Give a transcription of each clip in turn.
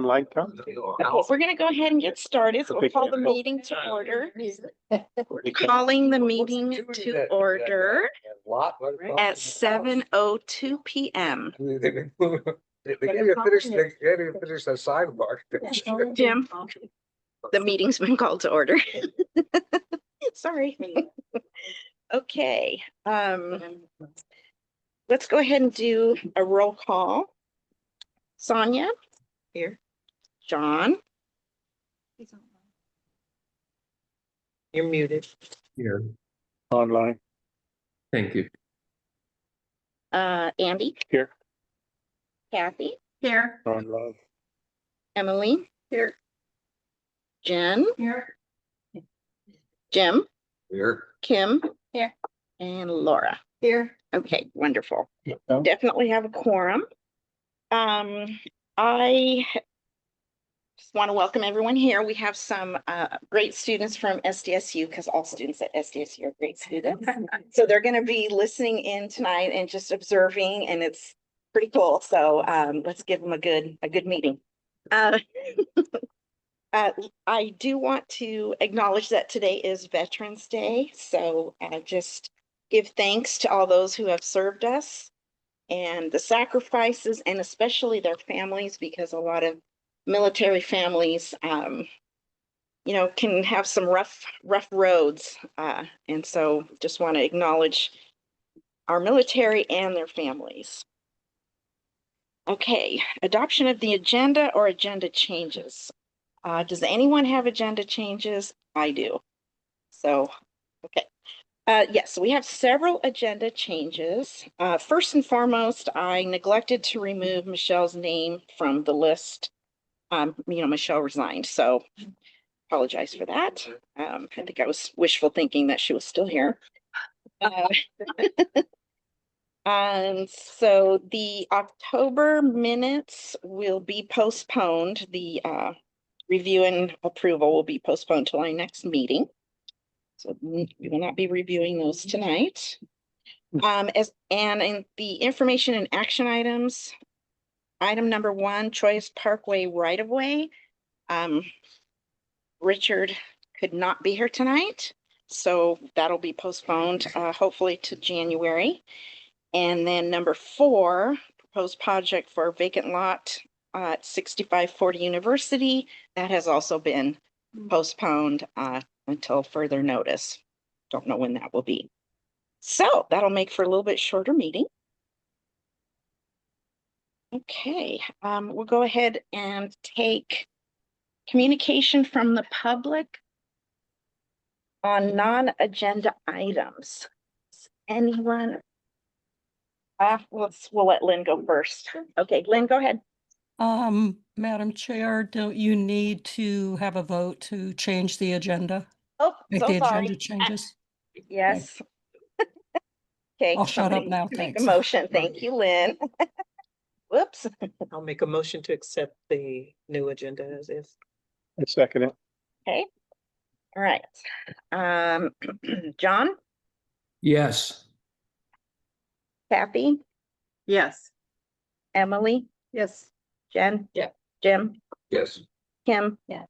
online, Tom? Okay, we're going to go ahead and get started. So we'll call the meeting to order. Calling the meeting to order at 7:02 p.m. They gave you finish that sidebar. Jim, the meeting's been called to order. Sorry. Okay. Let's go ahead and do a roll call. Sonia? Here. John? You're muted. Here. Online. Thank you. Andy? Here. Kathy? Here. Online. Emily? Here. Jen? Here. Jim? Here. Kim? Here. And Laura? Here. Okay, wonderful. Yeah. Definitely have a quorum. I just want to welcome everyone here. We have some great students from SDSU, because all students at SDSU are great students. So they're going to be listening in tonight and just observing, and it's pretty cool. So let's give them a good meeting. I do want to acknowledge that today is Veterans Day. So just give thanks to all those who have served us and the sacrifices, and especially their families, because a lot of military families, you know, can have some rough roads. And so just want to acknowledge our military and their families. Okay, adoption of the agenda or agenda changes. Does anyone have agenda changes? I do. So, okay. Yes, we have several agenda changes. First and foremost, I neglected to remove Michelle's name from the list. You know, Michelle resigned, so apologize for that. I think I was wishful thinking that she was still here. And so the October minutes will be postponed. The review and approval will be postponed till our next meeting. So we will not be reviewing those tonight. And in the information and action items, item number 1, Choice Parkway right-of-way. Richard could not be here tonight, so that'll be postponed hopefully to January. And then number 4, proposed project for vacant lot at 6540 University. That has also been postponed until further notice. Don't know when that will be. So that'll make for a little bit shorter meeting. Okay, we'll go ahead and take communication from the public on non-agenda items. Anyone? We'll let Lynn go first. Okay, Lynn, go ahead. Madam Chair, don't you need to have a vote to change the agenda? Oh, Make so the sorry. agenda changes? Yes. Okay, I'll shut up somebody now, make thanks. a motion. Thank you, Lynn. Whoops. I'll make a motion to accept the new agenda as is. I second it. Okay. All right. John, Yes. Kathy, Yes. Emily, Yes. Jen? Yeah. Jim? Yes. Kim? Yeah.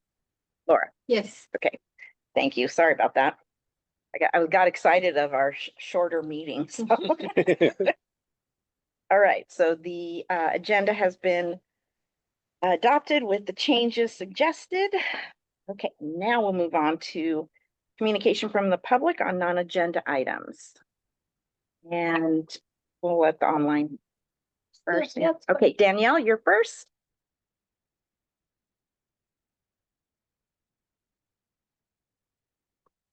Laura? Yes. Okay. Thank you. Sorry about that. I got excited of our shorter meetings. So. All right. So the agenda has been adopted with the changes suggested. Okay. Now we'll move on to communication from the public on non-agenda items. And we'll let the online first. Yes. Okay, Danielle, you're first.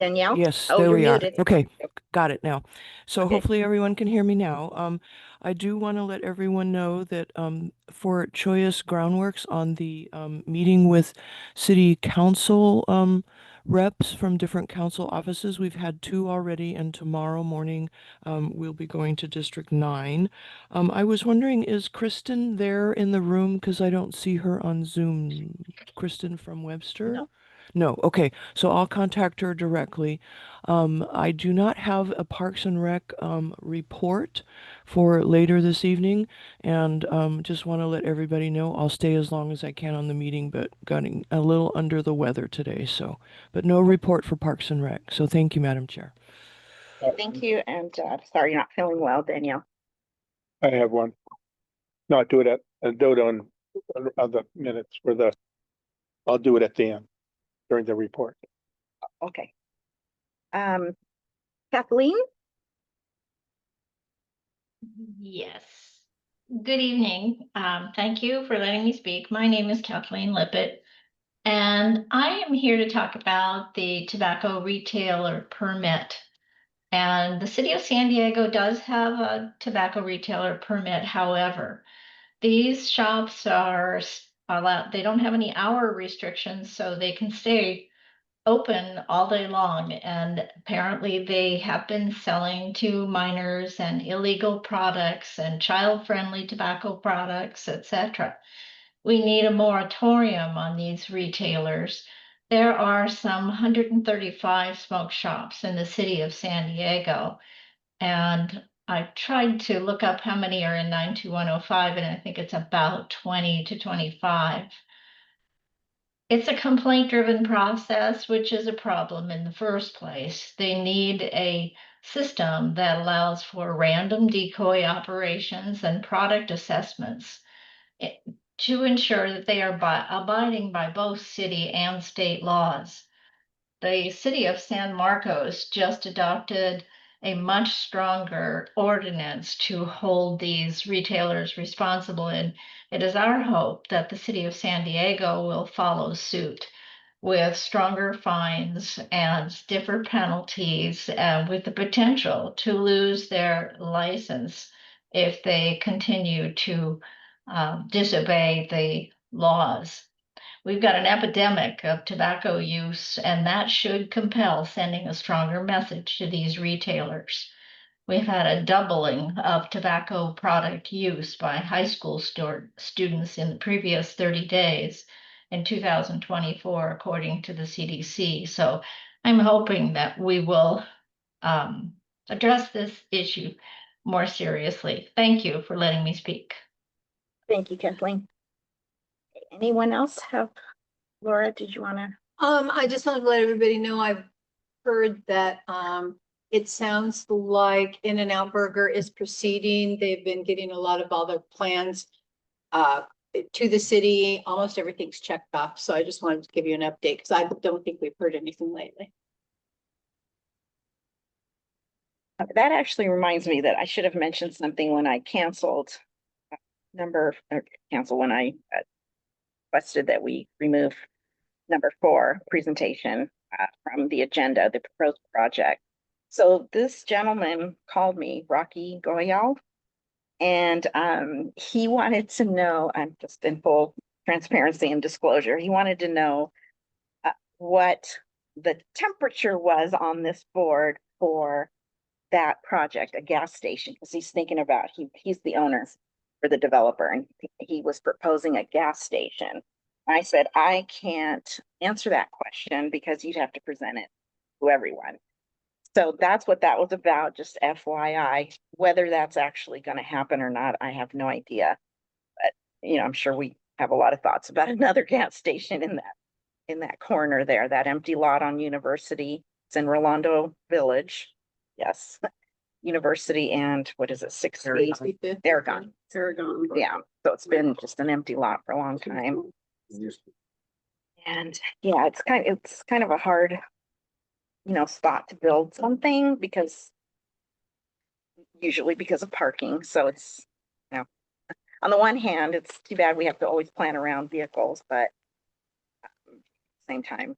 Danielle? Yes, Oh, there you're we are. muted. Okay, got it now. So Okay. hopefully everyone can hear me now. I do want to let everyone know that for Choice Groundworks on the meeting with city council reps from different council offices, we've had 2 already, and tomorrow morning we'll be going to District 9. I was wondering, is Kristen there in the room? Because I don't see her on Zoom. Kristen from Webster? No. No, okay, so I'll contact her directly. I do not have a Parks and Rec report for later this evening, and just want to let everybody know I'll stay as long as I can on the meeting, but getting a little under the weather today, so, but no report for Parks and Rec. So thank you, Madam Chair. Thank you, and sorry you're not feeling well, Danielle. I have one. No, I do it do it on the minutes for the, I'll do it at the end during the report. Okay. Kathleen? Yes. Good evening. Thank you for letting me speak. My name is Kathleen Lippett, and I am here to talk about the tobacco retailer permit. And the city of San Diego does have a tobacco retailer permit. However, these shops are allowed, they don't have any hour restrictions, so they can stay open all day long. And apparently they have been selling to minors and illegal products and child-friendly tobacco products, etc. We need a moratorium on these retailers. There are some 135 smoke shops in the city of San Diego. And I tried to look up how many are in 92105, and I think it's about 20 to 25. It's a complaint-driven process, which is a problem in the first place. They need a system that allows for random decoy operations and product assessments to ensure that they are abiding by both city and state laws. The city of San Marcos just adopted a much stronger ordinance to hold these retailers responsible. And it is our hope that the city of San Diego will follow suit with stronger fines and stiffer penalties, with the potential to lose their license if they continue to disobey the laws. We've got an epidemic of tobacco use, and that should compel sending a stronger message to these retailers. We've had a doubling of tobacco product use by high school students in the previous 30 days in 2024, according to the CDC. So I'm hoping that we will address this issue more seriously. Thank you for letting me speak. Thank you, Kathleen. Anyone else have, Laura, did you want to? I just want to let everybody know I've heard that it sounds like In-N-Out Burger is proceeding. They've been getting a lot of all their plans to the city. Almost everything's checked off. So I just wanted to give you an update because I don't think we've heard anything lately. That actually reminds me that I should have mentioned something when I canceled when I requested that we remove number 4 presentation from the agenda, the proposed project. So this gentleman called me, Rocky Goyal, and he wanted to know, I'm just in full transparency and disclosure, he wanted to know what the temperature was on this board for that project, a gas station, because he's thinking about, he's the owner for the developer, and he was proposing a gas station. I said, I can't answer that question because you'd have to present it to everyone. So that's what that was about, just FYI. Whether that's actually going to happen or not, I have no idea. But, you know, I'm sure we have a lot of thoughts about another gas station in that corner there, that empty lot on University. It's in Rolando Village. Yes. University and what is it, 6th? Aragon. Yeah. So it's been just an empty lot for a long time. And yeah, it's kind of a hard, spot to build something because usually because of parking. So it's, on the one hand, it's too bad we have to always plan around vehicles, but same time,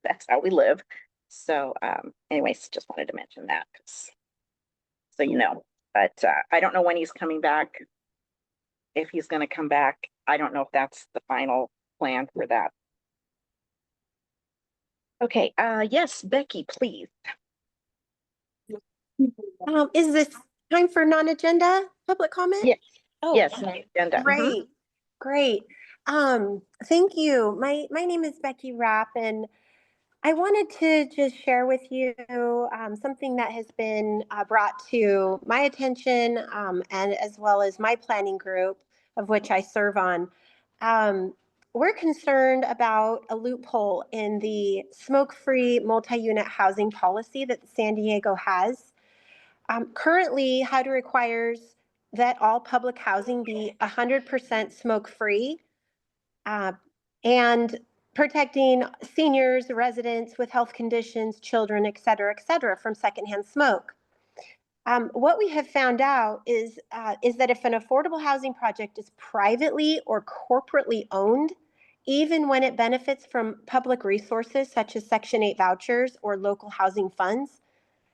that's how we live. So anyways, just wanted to mention that so but I don't know when he's coming back. If he's going to come back, I don't know if that's the final plan for that. Okay, yes, Becky, please. Is this time for non-agenda public comment? Yes. Oh, Yes, no agenda. great. Great. Thank you. My name is Becky Rapp, and I wanted to just share with you something that has been brought to my attention, and as well as my planning group, of which I serve on. Um, we're concerned about a loophole in the smoke-free multi-unit housing policy that San Diego has. Currently, HUD requires that all public housing be 100% smoke-free, uh, and protecting seniors, residents with health conditions, children, et cetera, from secondhand smoke. What we have found out is that if an affordable housing project is privately or corporately owned, even when it benefits from public resources such as Section 8 vouchers or local housing funds,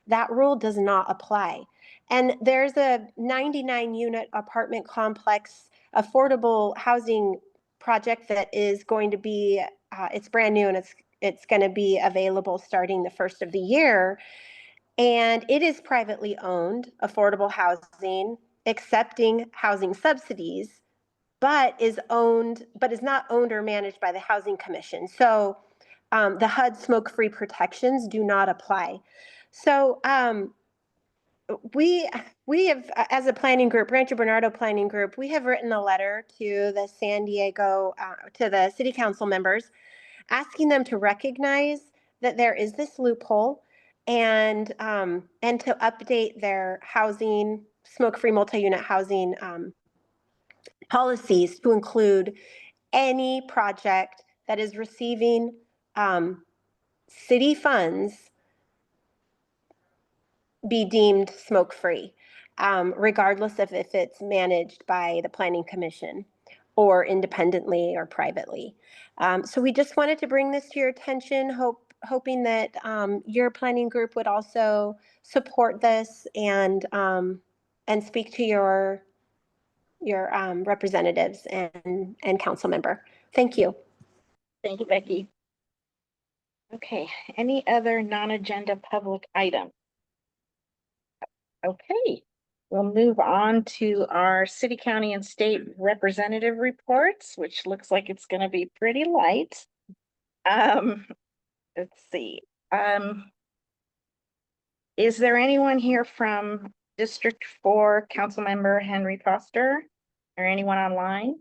that rule does not apply. And there's a 99-unit apartment complex affordable housing project that is going to be, it's brand new, and it's going to be available starting the first of the year. And it is privately owned, affordable housing, accepting housing subsidies, but is not owned or managed by the Housing Commission. So the HUD smoke-free protections do not apply. So we have, as a planning group, Rancho Bernardo Planning Group, we have written a letter to the San Diego, to the city council members, asking them to recognize that there is this loophole, and to update their housing, smoke-free multi-unit housing policies to include any project that is receiving city funds be deemed smoke-free, regardless of if it's managed by the Planning Commission or independently or privately. So we just wanted to bring this to your attention, hoping that your planning group would also support this and speak to your representatives and council member. Thank you. Thank you, Becky. Okay, any other non-agenda public item? Okay, we'll move on to our city, county, and state representative reports, which looks like it's going to be pretty light. Let's see. Is there anyone here from District 4 Councilmember Henry Foster, or anyone online?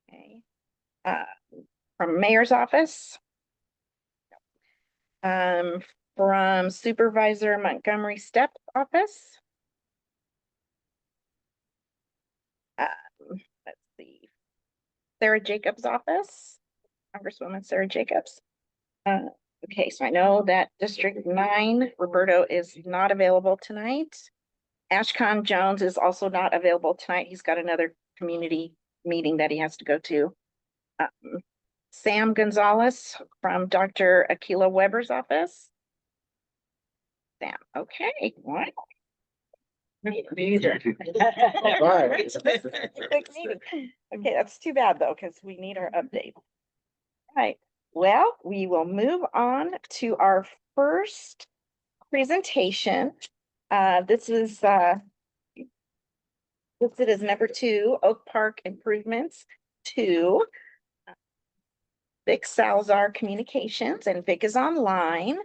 Okay. From Mayor's office? From Supervisor Montgomery Step office? Let's see. Sarah Jacobs' office? Congresswoman Sarah Jacobs. Okay, so I know that District 9, Roberto, is not available tonight. Ashcon Jones is also not available tonight. He's got another community meeting that he has to go to. Sam Gonzalez from Dr. Akila Weber's office. Sam, okay, what? Okay, that's too bad though, because we need our update. All right, well, we will move on to our first presentation. This is listed as number 2, Oak Park Improvements 2. Vic Salazar Communications, and Vic is online.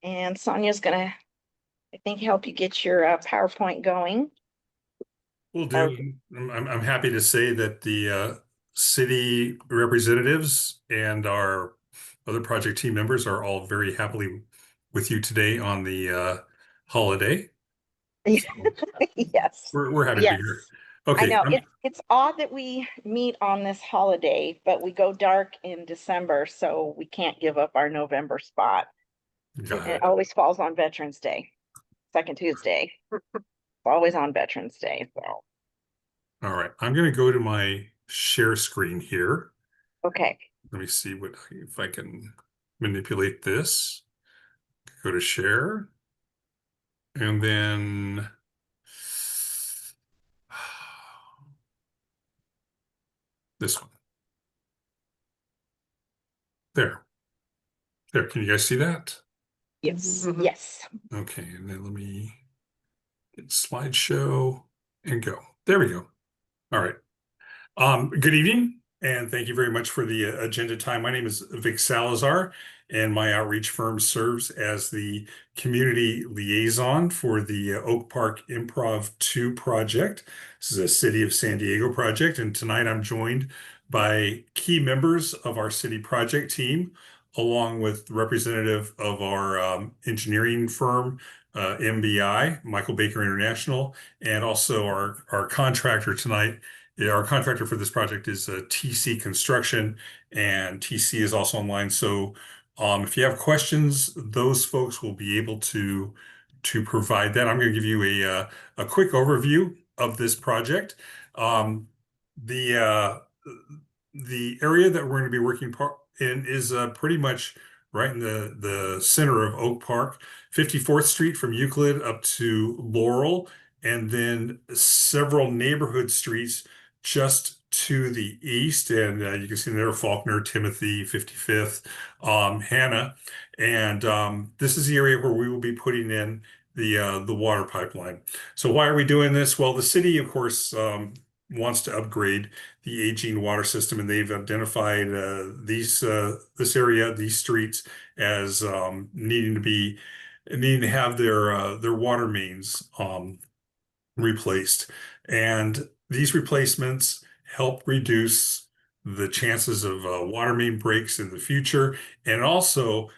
And Sonia's gonna, I think, help you get your PowerPoint going. Will do. I'm happy to say that the city representatives and our other project team members are all very happily with you today on the holiday. Yes. We're happy to be here. Okay. I know it's odd that we meet on this holiday, but we go dark in December, so we can't give up our November spot. It always falls on Veterans Day, second Tuesday. It's always on Veterans Day. So. All right, I'm going to go to my share screen here. Okay. Let me see if I can manipulate this. Go to share, and then this one. There. Can you guys see that? Yes. Yes. Okay, and then let me get slideshow and go. There we go. All right. Good evening, and thank you very much for the agenda time. My name is Vic Salazar, and my outreach firm serves as the community liaison for the Oak Park Improv 2 project. This is a City of San Diego project, and tonight I'm joined by key members of our city project team, along with representative of our engineering firm, MBI, Michael Baker International, and also our contractor tonight. Yeah, our contractor for this project is TC Construction, and TC is also online. So if you have questions, those folks will be able to provide that. I'm going to give you a quick overview of this project. The the area that we're going to be working in is pretty much right in the center of Oak Park, 54th Street from Euclid up to Laurel, and then several neighborhood streets just to the east. And you can see there Faulkner, Timothy, 55th, Hannah. And this is the area where we will be putting in the water pipeline. So why are we doing this? Well, the city, of course, wants to upgrade the aging water system, and they've identified this area, these streets, as needing to have their water mains replaced. And these replacements help reduce the chances of water main breaks in the future, and also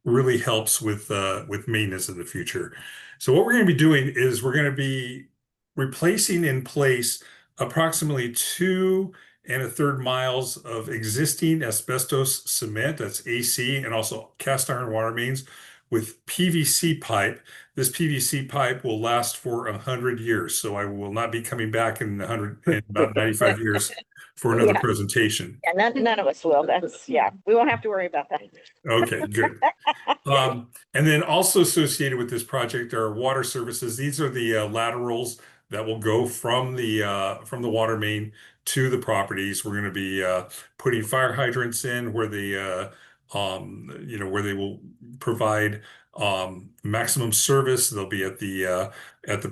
really helps with maintenance in the future. So what we're going to be doing is we're going to be replacing in place approximately 2 1/3 miles of existing asbestos cement, that's AC, and also cast iron water mains with PVC pipe. This PVC pipe will last for 100 years, so I will not be coming back in about 95 years for another presentation. Yeah, none of us will. We won't have to worry about that. Okay, good. And then also associated with this project are water services. These are the laterals that will go from the water main to the properties. We're going to be putting fire hydrants in where where they will provide maximum service. They'll be at the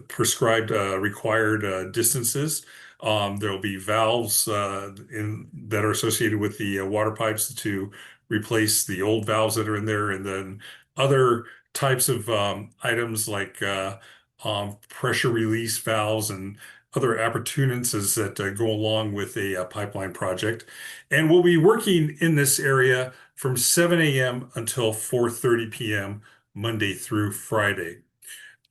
prescribed required distances. There'll be valves that are associated with the water pipes to replace the old valves that are in there, and then other types of items like pressure release valves and other appurtenances that go along with a pipeline project. And we'll be working in this area from 7 a.m. until 4:30 p.m. Monday through Friday.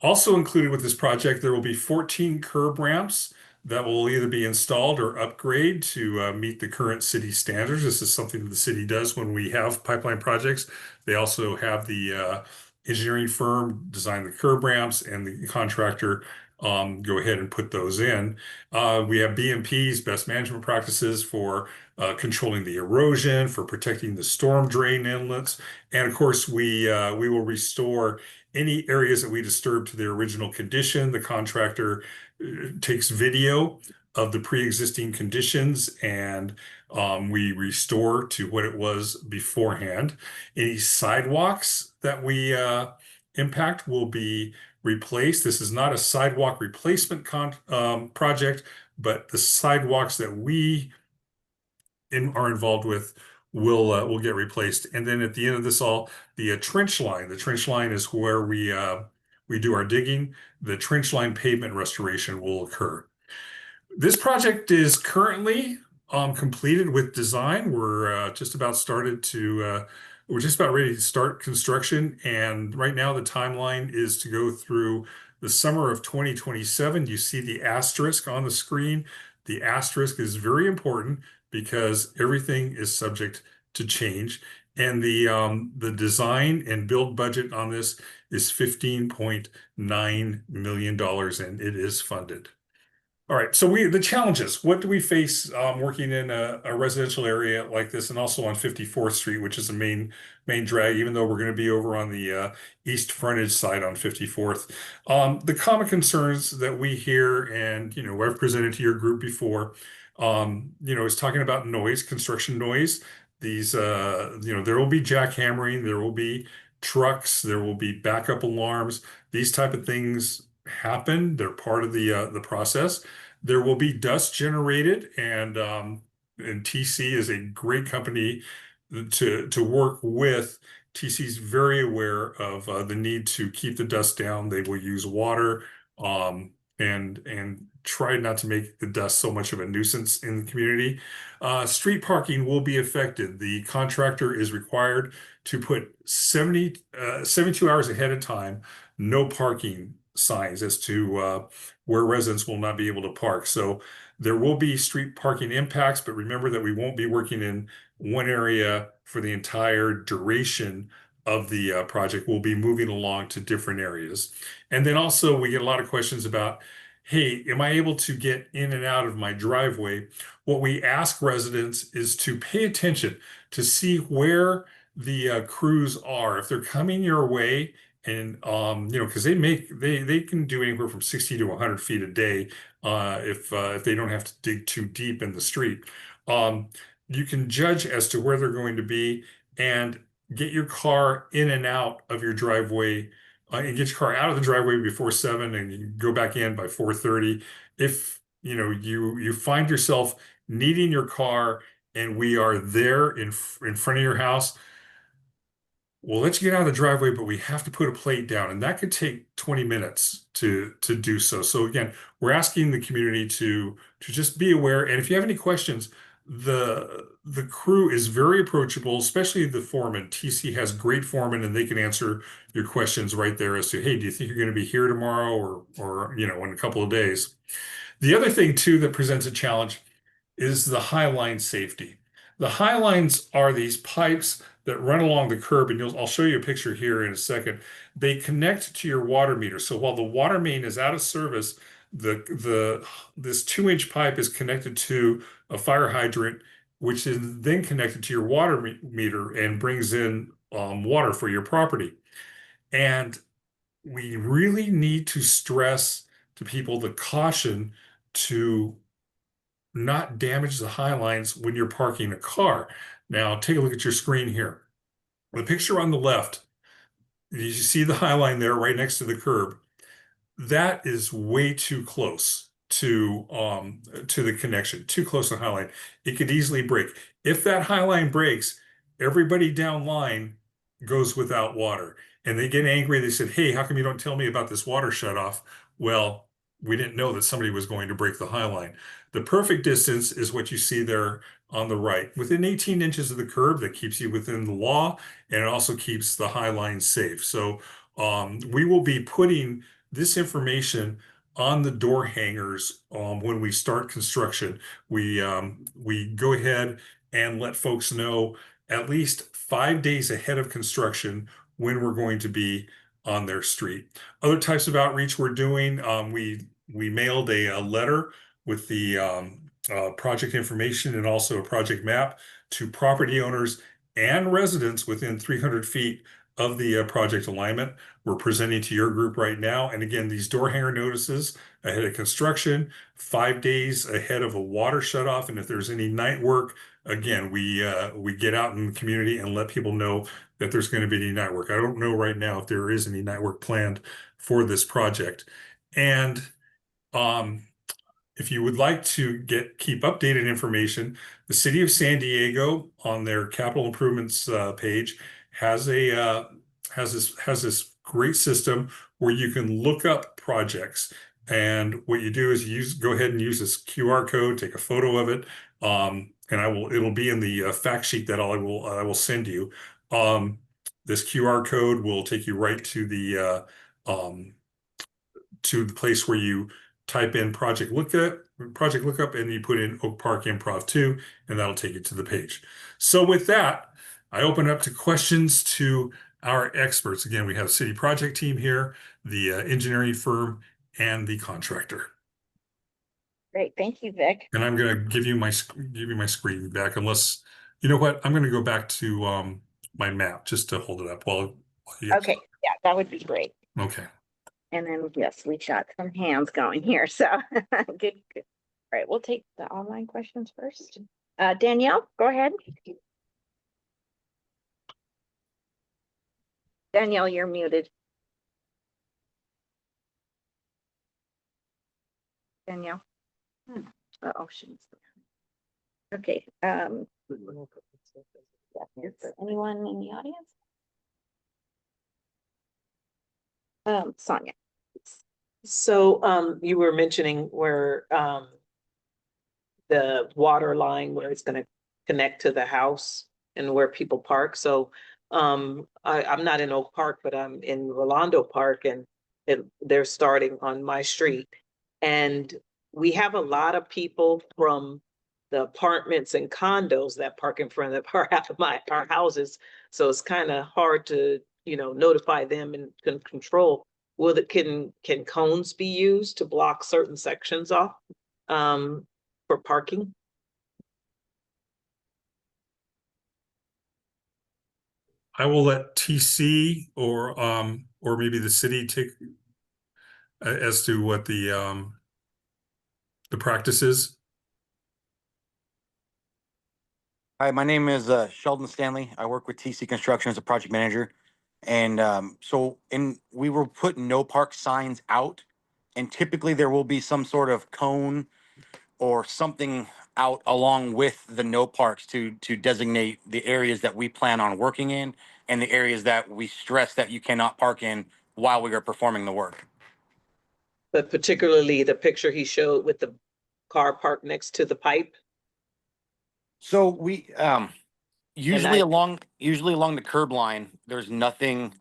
Also included with this project, there will be 14 curb ramps that will either be installed or upgrade to meet the current city standards. This is something that the city does when we have pipeline projects. They also have the engineering firm design the curb ramps, and the contractor go ahead and put those in. We have BMPs, best management practices, for controlling the erosion, for protecting the storm drain inlets. And of course, we will restore any areas that we disturb to their original condition. The contractor takes video of the pre-existing conditions, and we restore to what it was beforehand. Any sidewalks that we impact will be replaced. This is not a sidewalk replacement project, but the sidewalks that we are involved with will get replaced. And then at the end of this all, the trench line. The trench line is where we do our digging. The trench line pavement restoration will occur. This project is currently completed with design. We're just about ready to start construction. And right now the timeline is to go through the summer of 2027. You see the asterisk on the screen. The asterisk is very important because everything is subject to change. And the design and build budget on this is $15.9 million, and it is funded. All right, so the challenges, what do we face working in a residential area like this, and also on 54th Street, which is a main drag, even though we're going to be over on the east frontage side on 54th. The common concerns that we hear, and I've presented to your group before, is talking about noise, construction noise. These there will be jackhammering, there will be trucks, there will be backup alarms. These type of things happen. They're part of the process. There will be dust generated, and TC is a great company to work with. TC is very aware of the need to keep the dust down. They will use water and try not to make the dust so much of a nuisance in the community. Street parking will be affected. The contractor is required to put 72 hours ahead of time, no parking signs as to where residents will not be able to park. So there will be street parking impacts, but remember that we won't be working in one area for the entire duration of the project. We'll be moving along to different areas. And then also we get a lot of questions about, hey, am I able to get in and out of my driveway? What we ask residents is to pay attention to see where the crews are. If they're coming your way, and because they can do anywhere from 60 to 100 feet a day if they don't have to dig too deep in the street. You can judge as to where they're going to be and get your car in and out of your driveway, and get your car out of the driveway before 7 and you go back in by 4:30. If you find yourself needing your car and we are there in front of your house, we'll let you get out of the driveway, but we have to put a plate down, and that could take 20 minutes to do so. So again, we're asking the community to just be aware. And if you have any questions, the crew is very approachable, especially the foreman. TC has great foremen, and they can answer your questions right there as to, hey, do you think you're going to be here tomorrow or in a couple of days? The other thing too that presents a challenge is the high line safety. The high lines are these pipes that run along the curb, and I'll show you a picture here in a second. They connect to your water meter. So while the water main is out of service, this 2-inch pipe is connected to a fire hydrant, which is then connected to your water meter and brings in water for your property. And we really need to stress to people the caution to not damage the high lines when you're parking a car. Now, take a look at your screen here. The picture on the left, you see the high line there right next to the curb. That is way too close to the connection, too close to the high line. It could easily break. If that high line breaks, everybody down line goes without water. And they get angry. They said, hey, how come you don't tell me about this water shutoff? Well, we didn't know that somebody was going to break the high line. The perfect distance is what you see there on the right, within 18 inches of the curb. That keeps you within the law, and it also keeps the high line safe. So we will be putting this information on the door hangers when we start construction. We go ahead and let folks know at least 5 days ahead of construction when we're going to be on their street. Other types of outreach we're doing, we mailed a letter with the project information and also a project map to property owners and residents within 300 feet of the project alignment. We're presenting to your group right now. And again, these door hanger notices ahead of construction, 5 days ahead of a water shutoff. And if there's any night work, again, we get out in the community and let people know that there's going to be any night work. I don't know right now if there is any night work planned for this project. And if you would like to keep updated information, the City of San Diego on their capital improvements page has this great system where you can look up projects. And what you do is go ahead and use this QR code, take a photo of it, and it'll be in the fact sheet that I will send you. This QR code will take you right to the place where you type in project lookup, and you put in Oak Park Improv 2, and that'll take you to the page. So with that, I open up to questions to our experts. Again, we have a city project team here, the engineering firm, and the contractor. Great, thank you, Vic. And I'm going to give you my screen back, unless, you know what, I'm going to go back to my map just to hold it up while you. Okay, yeah, that would be great. Okay. And then, yes, we got some hands going here, so good. All right, we'll take the online questions first. Danielle, go ahead. Danielle, you're muted. Danielle. Oh, she's there. Okay, is there anyone in the audience? Sonia. So, you were mentioning where, the water line where it's gonna connect to the house and where people park. So, I'm not in Oak Park, but I'm in Rolando Park and they're starting on my street. And we have a lot of people from the apartments and condos that park in front of our houses. So it's kind of hard to, notify them and control. Can cones be used to block certain sections off, for parking? I will let TC or maybe the city take as to what the practice is. Hi, my name is Sheldon Stanley. I work with TC Construction as a project manager. And we will put no park signs out. And typically there will be some sort of cone or something out along with the no parks to designate the areas that we plan on working in and the areas that we stress that you cannot park in while we are performing the work. But particularly the picture he showed with the car parked next to the pipe. So we usually I- along the curb line, there's nothing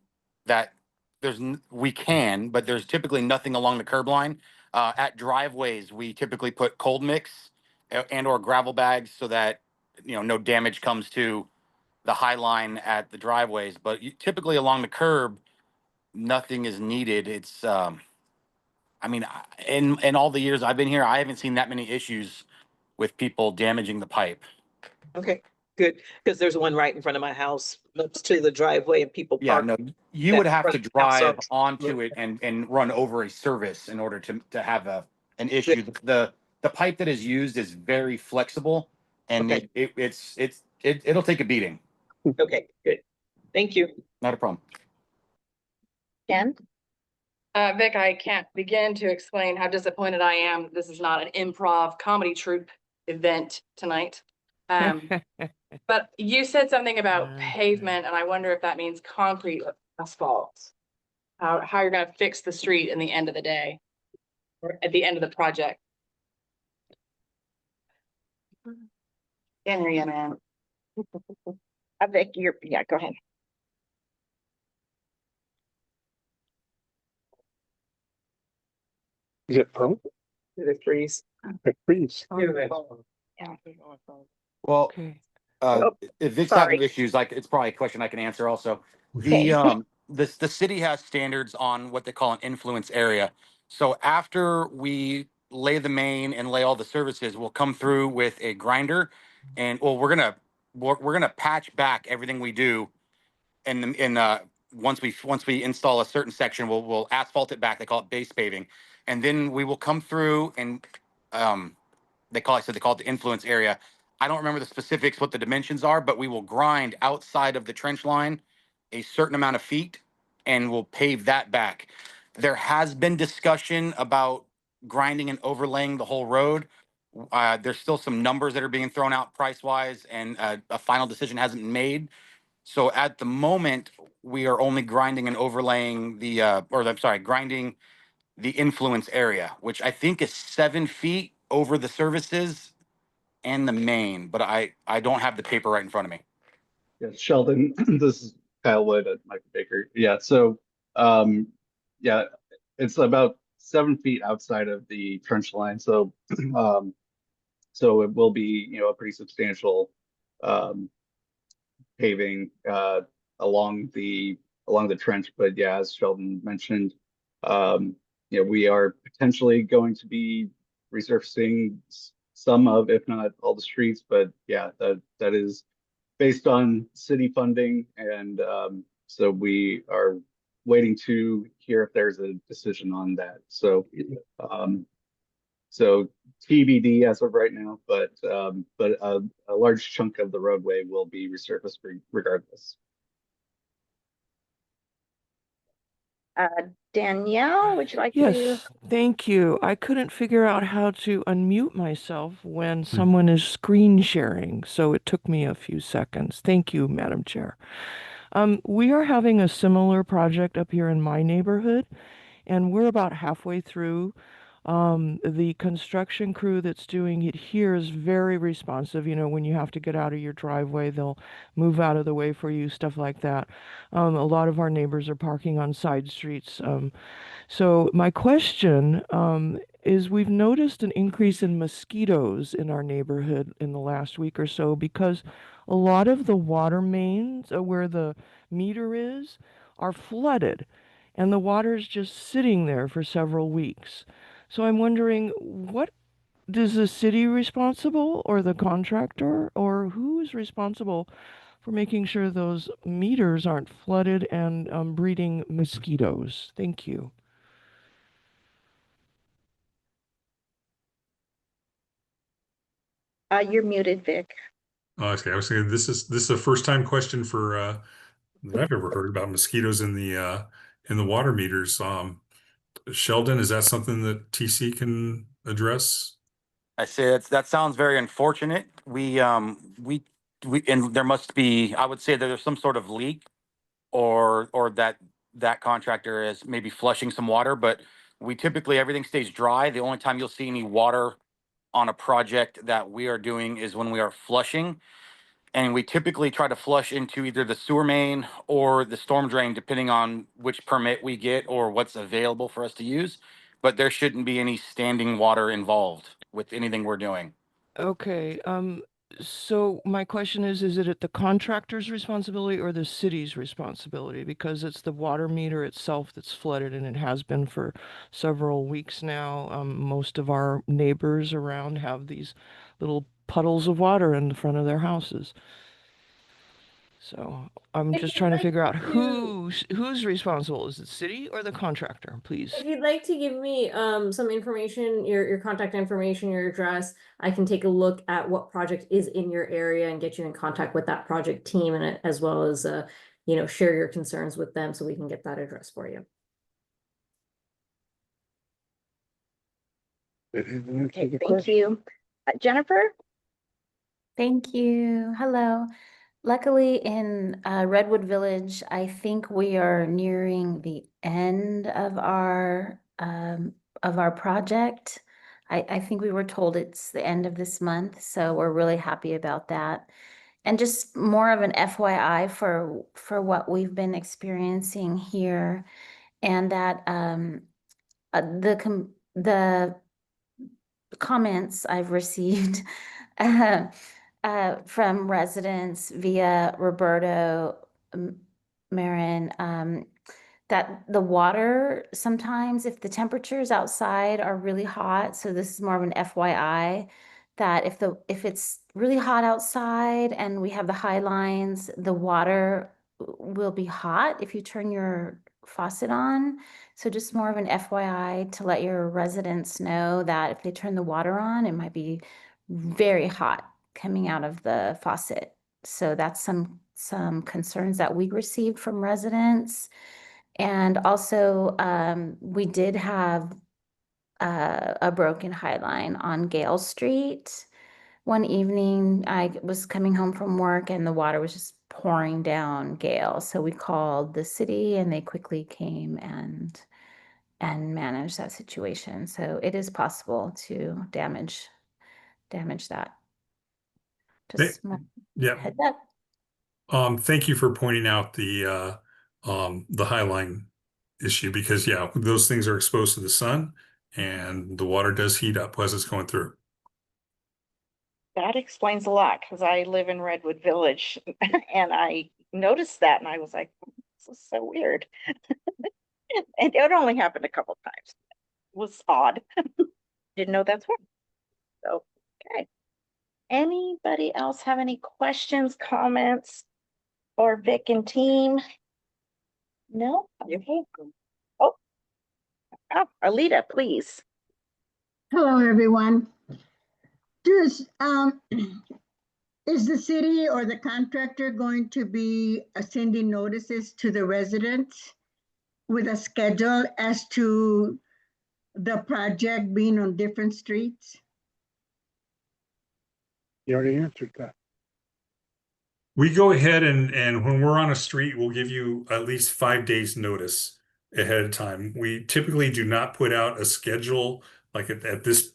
that we can, but there's typically nothing along the curb line. At driveways, we typically put cold mix and or gravel bags so that no damage comes to the high line at the driveways. But typically along the curb, nothing is needed. It's in all the years I've been here, I haven't seen that many issues with people damaging the pipe. Okay, good, because there's one right in front of my house, next to the driveway and people Yeah, park. no, you that would have to front house, so- drive onto it and run over a service in order to have an issue. The pipe that is used is very flexible and Okay. it'll take a beating. Okay, good. Thank you. Not a problem. Jen? Vic, I can't begin to explain how disappointed I am. This is not an improv comedy troupe event tonight. But you said something about pavement, and I wonder if that means concrete asphalt. How you're gonna fix the street in the end of the day, or at the end of the project. Can't hear you, man. Vic, go ahead. Is it prone? Did it freeze? It freeze. Yeah. Well, Okay. if Vic's sorry. having issues, it's probably a question I can answer also. Okay. The city has standards on what they call an influence area. So after we lay the main and lay all the services, we'll come through with a grinder, and we're gonna patch back everything we do. And once we install a certain section, we'll asphalt it back. They call it base paving, and then we will come through and they call it the influence area. I don't remember the specifics, what the dimensions are, but we will grind outside of the trench line a certain amount of feet and we'll pave that back. There has been discussion about grinding and overlaying the whole road. There's still some numbers that are being thrown out price wise, and a final decision hasn't been made. So at the moment, we are only grinding and overlaying grinding the influence area, which I think is 7 feet over the services and the main, but I don't have the paper right in front of me. Yeah, Sheldon, this is Kyle Wood at Michael Baker. Yeah, so yeah, it's about 7 feet outside of the trench line. So so it will be, a pretty substantial paving along the trench. But yeah, as Sheldon mentioned, we are potentially going to be resurfacing some of, if not all the streets. But yeah, that is based on city funding, and so we are waiting to hear if there's a decision on that. So so TBD as of right now, but a large chunk of the roadway will be resurfaced regardless. Danielle, would you like to? Yes, thank you. I couldn't figure out how to unmute myself when someone is screen sharing, so it took me a few seconds. Thank you, Madam Chair. We are having a similar project up here in my neighborhood, and we're about halfway through. The construction crew that's doing it here is very responsive. You know, when you have to get out of your driveway, they'll move out of the way for you, stuff like that. A lot of our neighbors are parking on side streets. So my question is we've noticed an increase in mosquitoes in our neighborhood in the last week or so because a lot of the water mains where the meter is are flooded and the water is just sitting there for several weeks. So I'm wondering, what is the city responsible or the contractor or who is responsible for making sure those meters aren't flooded and breeding mosquitoes? Thank you. You're muted, Vic. Oh, okay, I was saying this is a first time question for that I've ever heard about mosquitoes in the water meters. Sheldon, is that something that TC can address? I say that sounds very unfortunate. We and there must be, I would say that there's some sort of leak or that contractor is maybe flushing some water, but we typically everything stays dry. The only time you'll see any water on a project that we are doing is when we are flushing. And we typically try to flush into either the sewer main or the storm drain, depending on which permit we get or what's available for us to use. But there shouldn't be any standing water involved with anything we're doing. Okay, so my question is it the contractor's responsibility or the city's responsibility? Because it's the water meter itself that's flooded and it has been for several weeks now. Most of our neighbors around have these little puddles of water in the front of their houses. So I'm If just you'd trying to like figure out to- who's responsible. Is it city or the contractor, please? If you'd like to give me some information, your contact information, your address, I can take a look at what project is in your area and get you in contact with that project team and as well as share your concerns with them so we can get that addressed for you. Okay, thank you. Jennifer? Thank you. Hello. Luckily in Redwood Village, I think we are nearing the end of our project. I think we were told it's the end of this month, so we're really happy about that. And just more of an FYI for what we've been experiencing here, and that the comments I've received from residents via Roberto Marin, that the water sometimes, if the temperatures outside are really hot, so this is more of an FYI, that if it's really hot outside and we have the high lines, the water will be hot if you turn your faucet on. So just more of an FYI to let your residents know that if they turn the water on, it might be very hot coming out of the faucet. So that's some concerns that we received from residents. And also, we did have a broken high line on Gale Street. One evening, I was coming home from work and the water was just pouring down Gale. So we called the city and they quickly came and managed that situation. So it is possible to damage that. Just Yeah. heads up. Thank you for pointing out the highline issue because yeah, those things are exposed to the sun and the water does heat up as it's going through. That explains a lot because I live in Redwood Village and I noticed that and I was like, this is so weird. And it only happened a couple of times. It was odd. Didn't know that's what. So, okay. Anybody else have any questions, comments, or Vic and team? No? Okay. Oh, Alita, please. Hello, everyone. Is the city or the contractor going to be sending notices to the residents with a schedule as to the project being on different streets? You already answered that. We go ahead and when we're on a street, we'll give you at least 5 days notice ahead of time. We typically do not put out a schedule like at this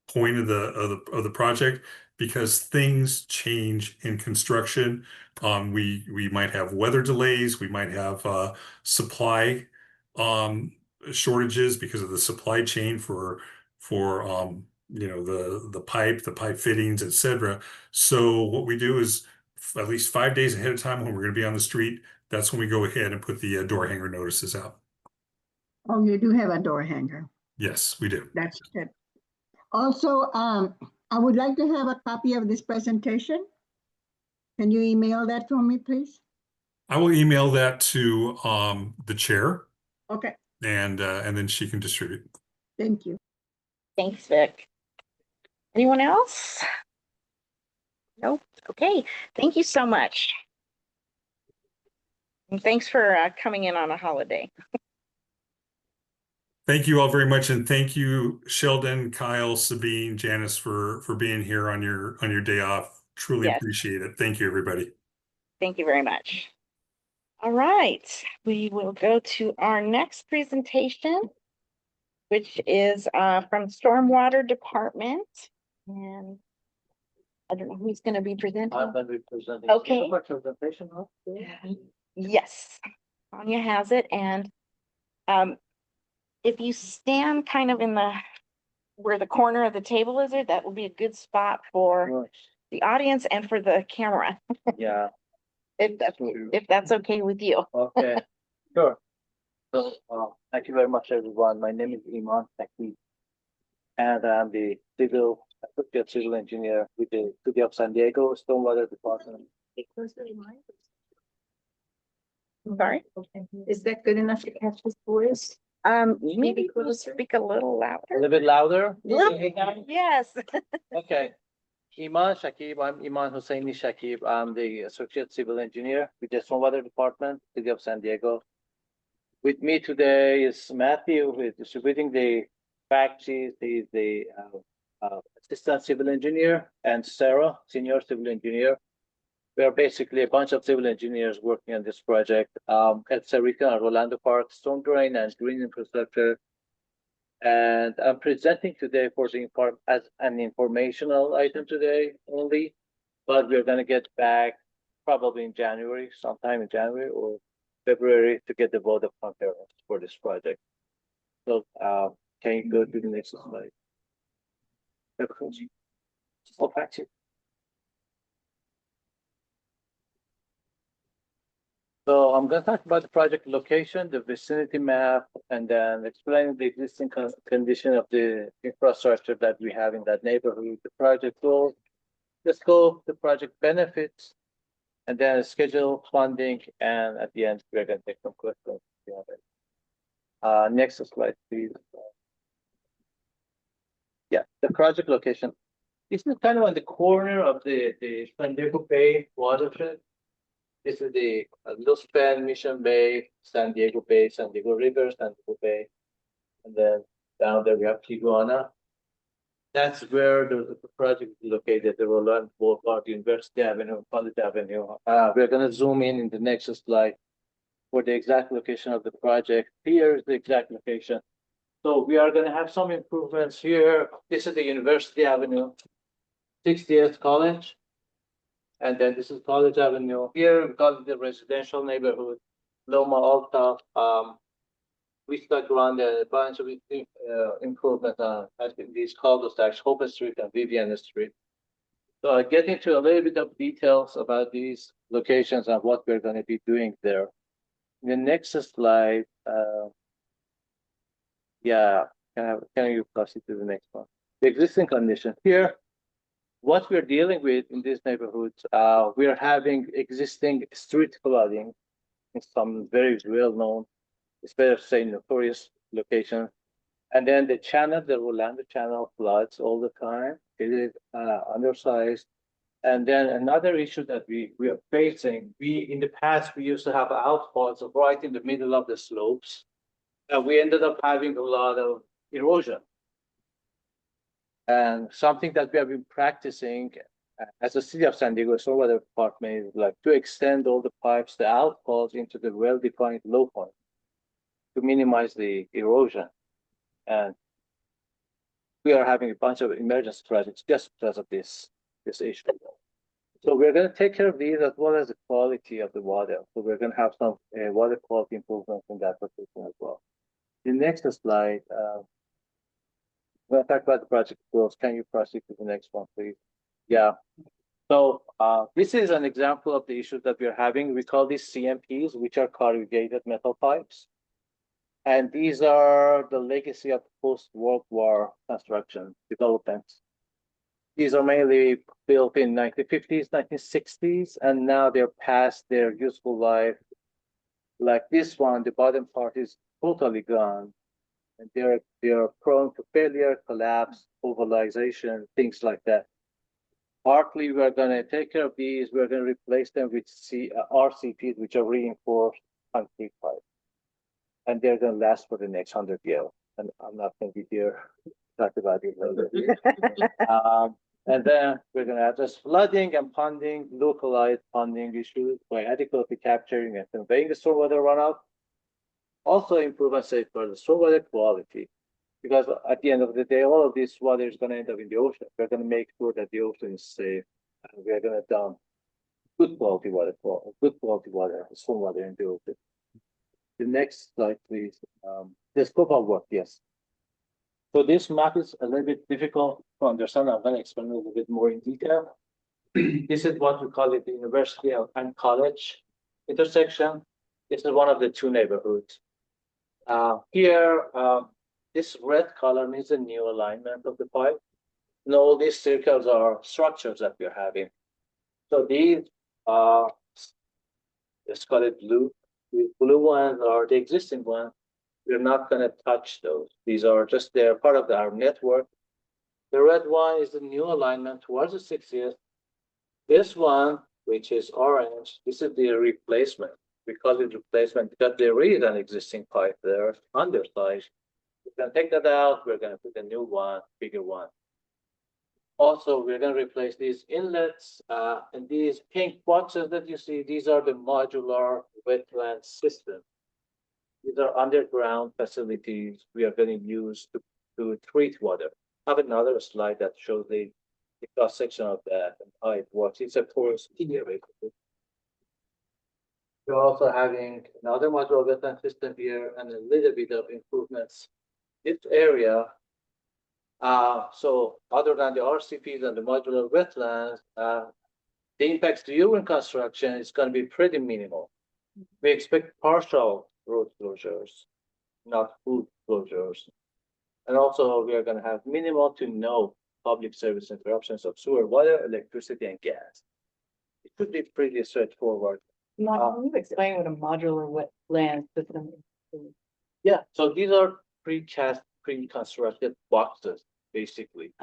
point of the project because things change in construction. We might have weather delays, we might have supply shortages because of the supply chain for the pipe fittings, etc. So what we do is at least 5 days ahead of time when we're going to be on the street, that's when we go ahead and put the door hanger notices out. Oh, you do have a door hanger. Yes, we do. That's good. Also, I would like to have a copy of this presentation. Can you email that to me, please? I will email that to the chair Okay, and then she can distribute. thank you. Thanks, Vic. Anyone else? Nope. Okay. Thank you so much. And thanks for coming in on a holiday. Thank you all very much, and thank you, Sheldon, Kyle, Sabine, Janice, for being here on your day off. Truly Yes. appreciate it. Thank you, everybody. Thank you very much. All right, we will go to our next presentation, which is from Stormwater Department. And I don't know who's going to be presenting. I'm going to be presenting. Okay. My presentation, huh? Yes, Tanya has it. And if you stand kind of in where the corner of the table is, that will be a good spot for the audience and for the camera. Yeah. If that's okay with you. Okay, sure. So, thank you very much, everyone. My name is Iman Taki, and I'm the associate civil engineer with the City of San Diego Stormwater Department. Sorry? Is that good enough to catch his voice? Maybe we'll speak a little A louder. little bit louder? Yes. Okay. Iman Shakib, I'm Iman Husseini Shakib. I'm the associate civil engineer with the Stormwater Department, City of San Diego. With me today is Matthew, who is distributing the fact sheet. He's the assistant civil engineer, and Sarah, senior civil engineer. We are basically a bunch of civil engineers working on this project. It's a region at Orlando Park, storm drain and green infrastructure. And I'm presenting today as an informational item today only, but we're going to get back probably in January, sometime in January or February, to get the vote of concurrence for this project. So can you go to the next slide? Oh, back to you. So I'm going to talk about the project location, the vicinity map, and then explain the existing condition of the infrastructure that we have in that neighborhood, the project goal, the scope, the project benefits, and then schedule, funding, and at the end, we're going to take some questions. Next slide, please. Yeah, the project location. This is kind of on the corner of the San Diego Bay watershed. This is the Los Pen, Mission Bay, San Diego Bay, San Diego River, San Diego Bay. And then down there we have Tijuana. That's where the project is located, the Roland Boulevard, University Avenue, College Avenue. We're going to zoom in the next slide for the exact location of the project. Here is the exact location. So we are going to have some improvements here. This is the University Avenue, 60th College. And then this is College Avenue. Here we call it the residential neighborhood, Loma Alta, Vista Grande, a bunch of improvements on these cul-de-sacs, Hope Street and Vivian Street. So I get into a little bit of details about these locations and what we're going to be doing there. In the next slide, yeah, can you pass it to the next one? The existing condition here. What we're dealing with in these neighborhoods, we're having existing street flooding in some very well-known, it's better to say notorious locations. And then the channel, the Rolando Channel floods all the time. It is undersized. And then another issue that we are facing, in the past, we used to have outfalls right in the middle of the slopes. And we ended up having a lot of erosion. And something that we have been practicing as a city of San Diego stormwater department is like to extend all the pipes, the outfalls into the well-defined low point to minimize the erosion. And we are having a bunch of emergency projects just because of this issue. So we're going to take care of these as well as the quality of the water. So we're going to have some water quality improvements in that location as well. The next slide, we'll talk about the project goals. Can you proceed to the next one, please? Yeah. So this is an example of the issues that we're having. We call these CMPs, which are corrugated metal pipes. And these are the legacy of post-World War construction developments. These are mainly built in 1950s, 1960s, and now they're past their useful life. Like this one, the bottom part is totally gone. And they're prone to failure, collapse, ovalization, things like that. Partly, we're going to take care of these. We're going to replace them with RCPs, which are reinforced concrete pipes. And they're going to last for the next 100 years. And I'm not going to be here to talk about it later. And then we're going to address flooding and ponding, localized ponding issues by adequately capturing and conveying the stormwater runoff. Also improve and safeguard the stormwater quality. Because at the end of the day, all of this water is going to end up in the ocean. We're going to make sure that the ocean is safe. And we're going to dump good quality water, stormwater in the ocean. The next slide, please. The scope of work, yes. So this map is a little bit difficult to understand. I'm going to explain a little bit more in detail. This is what we call it the University and College intersection. This is one of the two neighborhoods. Here, this red color means the new alignment of the pipe. And all these circles are structures that we're having. So these are, let's call it blue. The blue ones are the existing ones. We're not going to touch those. These are just, they're part of our network. The red one is the new alignment towards the 60th. This one, which is orange, this is the replacement. We call it replacement because there is an existing pipe there, undersized. We're going to take that out. We're going to put a new one, bigger one. Also, we're going to replace these inlets and these pink boxes that you see. These are the modular wetland system. These are underground facilities we are going to use to treat water. I have another slide that shows the cross section of that and how it works. It's a porous area, basically. We're also having another modular wetland system here and a little bit of improvements. This area, so other than the RCPs and the modular wetlands, the impacts to urban construction is going to be pretty minimal. We expect partial road closures, not full closures. And also we are going to have minimal to no public service interruptions of sewer, water, electricity, and gas. It should be pretty straightforward. Can you explain what a modular wetland system is? Yeah, so these are precast, pre-constructed boxes, basically.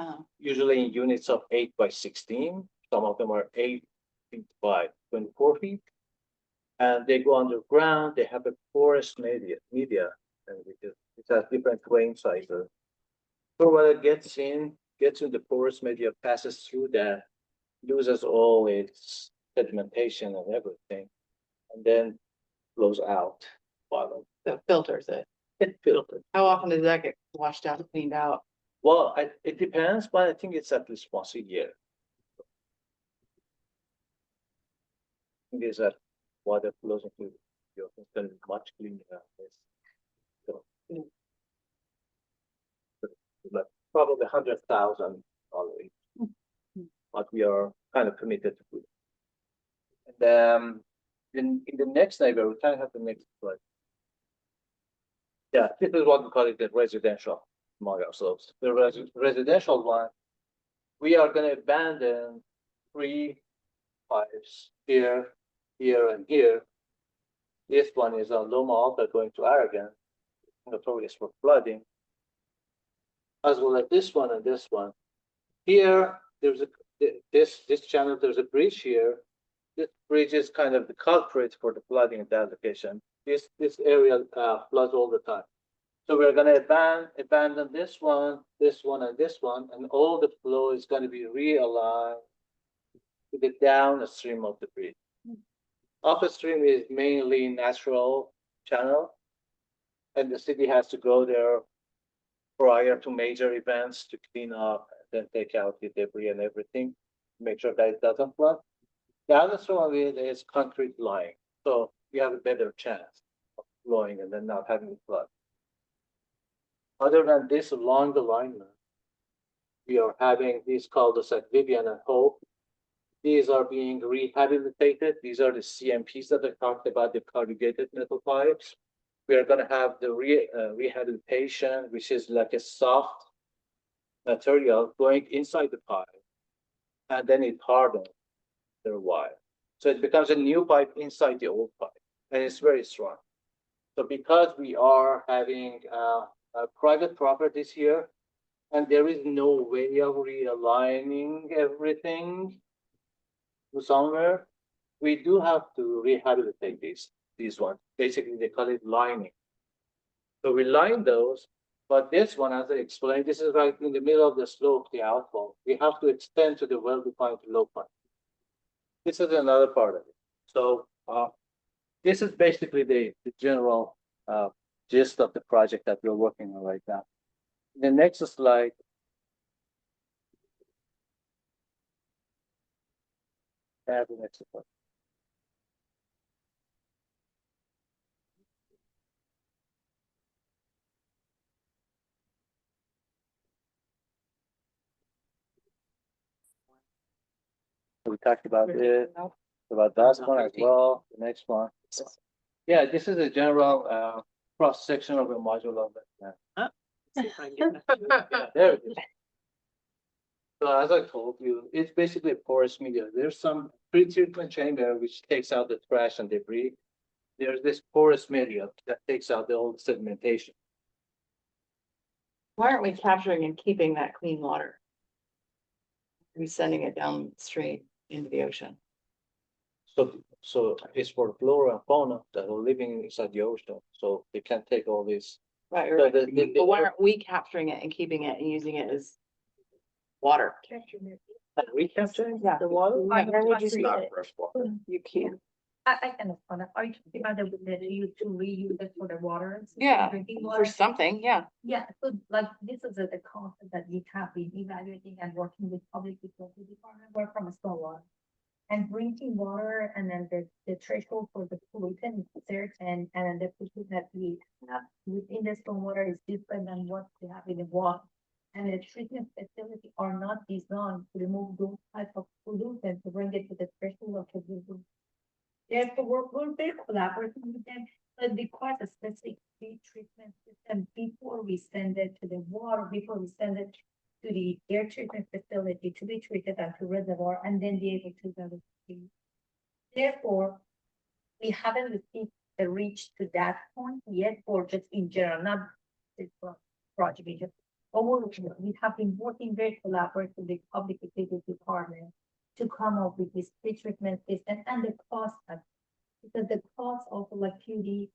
Usually in units of 8 by 16. Some of them are 8 feet by 24 feet. And they go underground. They have a porous media, and it has different grain sizes. So when it gets in the porous media, passes through that, loses all its sedimentation and everything, and then flows out bottom. That filters it. It filters. How often does that get washed out and cleaned out? Well, it depends, but I think it's at least once a year. I think it's that water flows into the ocean, it's going to be much cleaner than this. So, like probably $100,000 each, but we are kind of committed to do it. And in the next neighborhood, we kind of have the next slide. Yeah, this is what we call it the residential among ourselves. The residential one, we are going to abandon 3 pipes here, here, and here. This one is on Loma Alta going to Aragon, notorious for flooding, as well as this one and this one. Here, there's this channel, there's a bridge here. This bridge is kind of the culprit for the flooding in that location. This area floods all the time. So we're gonna abandon this one, and this one, and all the flow is gonna be realigned to the downstream of the bridge. Upstream is mainly natural channel, and the city has to go there prior to major events to clean up, and then take out the debris and everything, make sure that it doesn't flood. The other side of it is concrete lying, so you have a better chance of flowing and then not having flood. Other than this long alignment, we are having these cul-de-sac Vivian and Hope. These are being rehabilitated. These are the CMPs that I talked about, the corrugated metal pipes. We are going to have the rehabilitation, which is like a soft material going inside the pipe, and then it hardens their wire. So it becomes a new pipe inside the old pipe, and it's very strong. So because we are having private properties here, and there is no way of realigning everything to somewhere, we do have to rehabilitate these ones. Basically, they call it lining. So we line those, but this one, as I explained, this is right in the middle of the slope, the outfall. We have to extend to the well-defined low point. This is another part of it. So this is basically the general gist of the project that we're working on right now. The next slide. Add the next slide. We talked about it, about that one as well, the next one. Yeah, this is a general cross section of a module of it. Yeah, there it is. So as I told you, it's basically a porous media. There's some pre-treatment chamber which takes out the trash and debris. There's this porous media that takes out the old sedimentation. Why aren't we capturing and keeping that clean water? We're sending it downstream into the ocean. So it's for flora and fauna that are living inside the ocean, so they can't take all this. Right, So right. the- But why aren't we capturing it and keeping it and using it as water? Recapturing Yeah. the water? Where would you Not it? fresh water. You can't. I can respond. Are you talking about the you to reuse it for the water? Yeah, Drinking for water? something, yeah. Yeah, so like this is the concept that we have been evaluating and working with public utility department, we're from a stormwater. And drinking water and then the threshold for the pollutant is certain, and then the pollutant that we have within the stormwater is different than what we have in the water. And the treatment facility are not designed to remove those type of pollutants to bring it to the threshold of the pollutant. Therefore, we're very collaborating with them, but requires a specific treatment system before we send it to the water, before we send it to the air treatment facility to be treated at the reservoir and then be able to go to the. Therefore, we haven't received the reach to that point yet, or just in general, not this project. We just we have been working very collaboratively with the public utility department to come up with this pre-treatment system and the cost of, because the cost also like QD,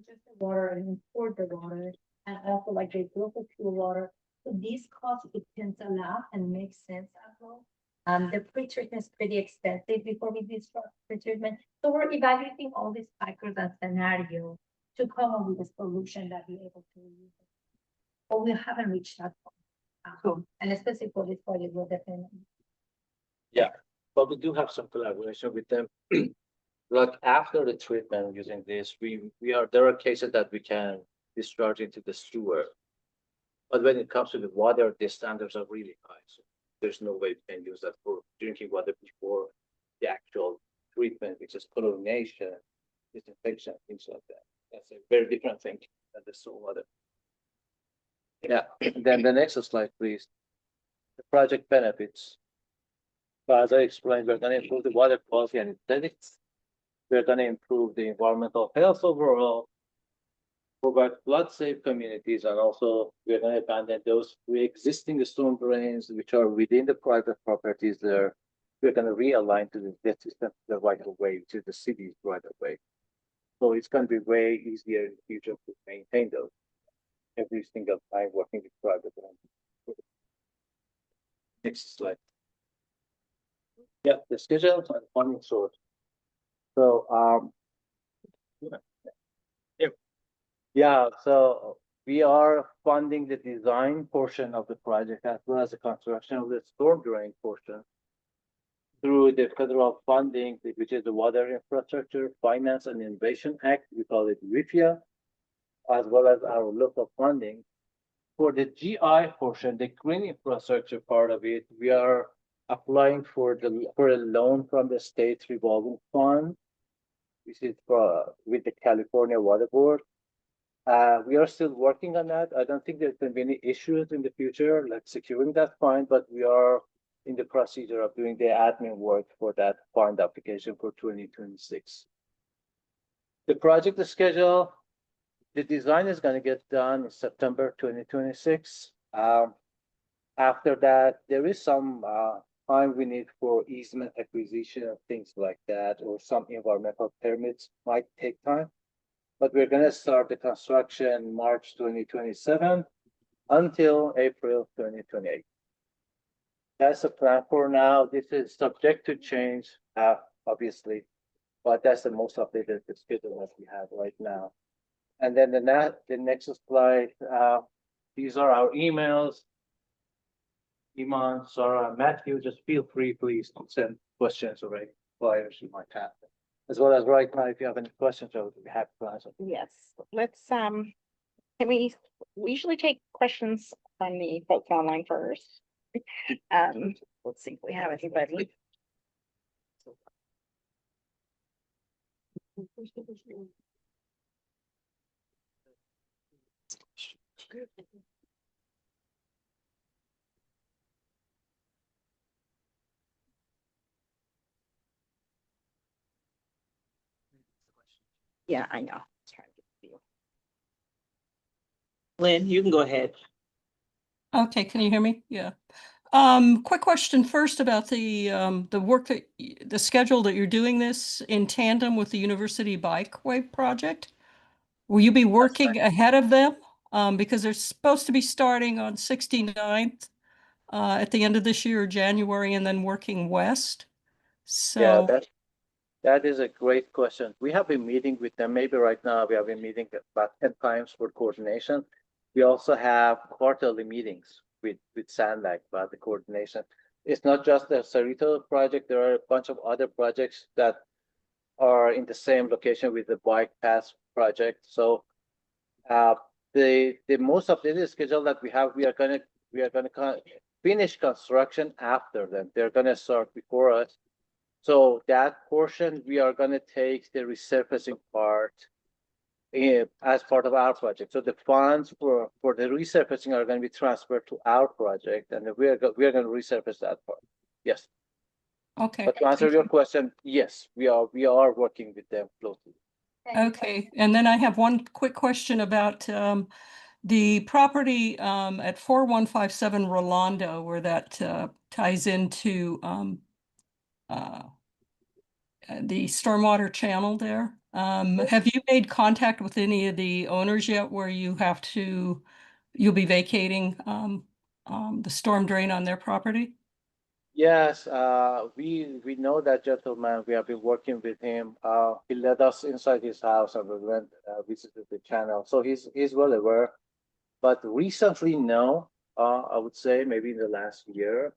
just the water and import the water, and also like the local pure water. So these costs, it tends a lot and makes sense as well. The pre-treatment is pretty expensive before we do pre-treatment. So we're evaluating all these factors and scenarios to come up with a solution that we're able to use. But we haven't reached that point. Cool. And especially for this project, we're definitely. Yeah, but we do have some collaboration with them. Like after the treatment using this, there are cases that we can discharge into the sewer. But when it comes to the water, the standards are really high. So there's no way we can use that for drinking water before the actual treatment, which is chlorination, disinfection, things like that. That's a very different thing than the sewer water. Yeah, then the next slide, please. The project benefits. But as I explained, we're going to improve the water quality and aesthetics. We're going to improve the environmental health overall, provide flood-safe communities, and also we're going to abandon those existing storm drains which are within the private properties there. We're going to realign to the debt system the right of way, which is the city's right of way. So it's going to be way easier in the future to maintain those. every single time working with private land. Next slide. Yeah, the schedule and funding source. So, yeah, so we are funding the design portion of the project as well as the construction of the storm drain portion through the federal funding, which is the Water Infrastructure Finance and Innovation Act. We call it WIFIA, as well as our local funding. For the GI portion, the green infrastructure part of it, we are applying for a loan from the state revolving fund, which is with the California Water Board. We are still working on that. I don't think there's going to be any issues in the future, like securing that fund, but we are in the procedure of doing the admin work for that fund application for 2026. The project schedule, the design is going to get done in September 2026. After that, there is some time we need for easement acquisition and things like that, or some environmental permits might take time. But we're going to start the construction March 2027 until April 2028. That's the plan for now. This is subject to change, obviously, but that's the most updated schedule that we have right now. And then the next slide, these are our emails. Iman, Sarah, Matthew, just feel free, please, to send questions or inquiries you might have. As well as right now, if you have any questions, I would be happy to answer. Yes, let's, can we usually take questions from the folks online first? Let's see if we have anybody. Yeah, I know. Lynn, you can go ahead. Okay, can you hear me? Yeah. Quick question first about the work that, the schedule that you're doing this in tandem with the University Bikeway project. Will you be working ahead of them? Because they're supposed to be starting on 69th at the end of this year, January, and then working west. Yeah, So that is a great question. We have been meeting with them. Maybe right now we have been meeting about 10 times for coordination. We also have quarterly meetings with Sandlag about the coordination. It's not just the Cerrito project. There are a bunch of other projects that are in the same location with the bike path project. So the most updated schedule that we have, we are gonna finish construction after them. They're gonna start before us. So that portion, we are gonna take the resurfacing part as part of our project. So the funds for the resurfacing are going to be transferred to our project, and we are going to resurface that part. Yes. okay. But to answer your question, yes, we are working with them closely. Okay, and then I have one quick question about the property at 4157 Rolando, where that ties into the stormwater channel there. Have you made contact with any of the owners yet where you'll be vacating the storm drain on their property? Yes, we know that gentleman. We have been working with him. He led us inside his house and we went visited the channel. So he's well aware. But recently, no. I would say maybe in the last year.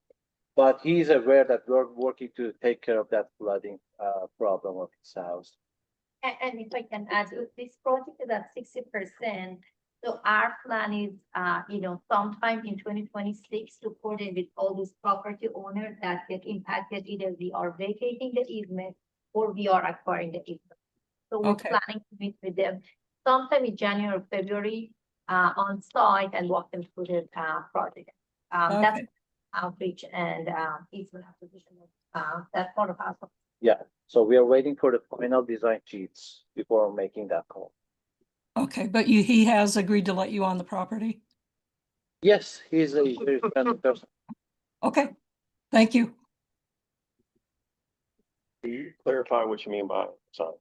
But he's aware that we're working to take care of that flooding problem of his house. And if I can add, this project is at 60%. So our plan is, sometime in 2026 to coordinate with all these property owners that get impacted. Either we are vacating the easement or we are acquiring the easement. So we're planning to meet with them sometime in January or February on site and walk them through the project. That's outreach and easement acquisition. That's part of our. Yeah. So we are waiting for the final design sheets before making that call. Okay, but he has agreed to let you on the property? Yes, he's a very friendly person. Okay, thank you. Can you clarify what you mean by sorry?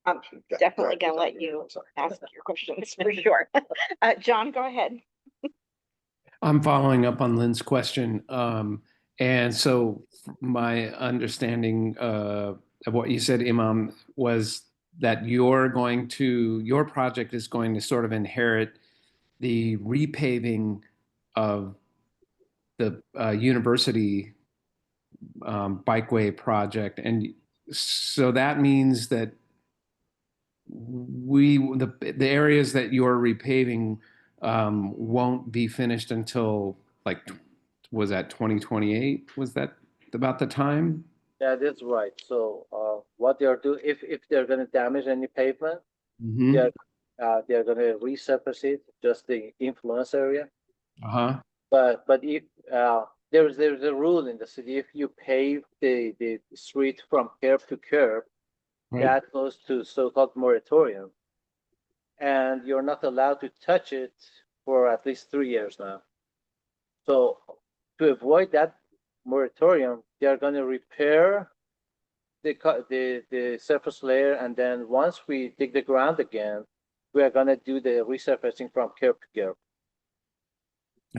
I'm definitely gonna let you ask your questions for sure. John, go ahead. I'm following up on Lynn's question. And so my understanding of what you said, Imam, was that your project is going to sort of inherit the repaving of the university bikeway project. And so that means that the areas that you're repaving won't be finished until like, was that 2028? Was that about the time? Yeah, that's right. So what they are doing, if they're going to damage any pavement, Mm-hmm. they're going to resurface it, just the influence area. Uh-huh. But if there's a rule in the city, if you pave the street from curb to curb, Right. that goes to so-called moratorium, and you're not allowed to touch it for at least 3 years now. So to avoid that moratorium, they are going to repair the surface layer, and then once we dig the ground again, we are going to do the resurfacing from curb to curb.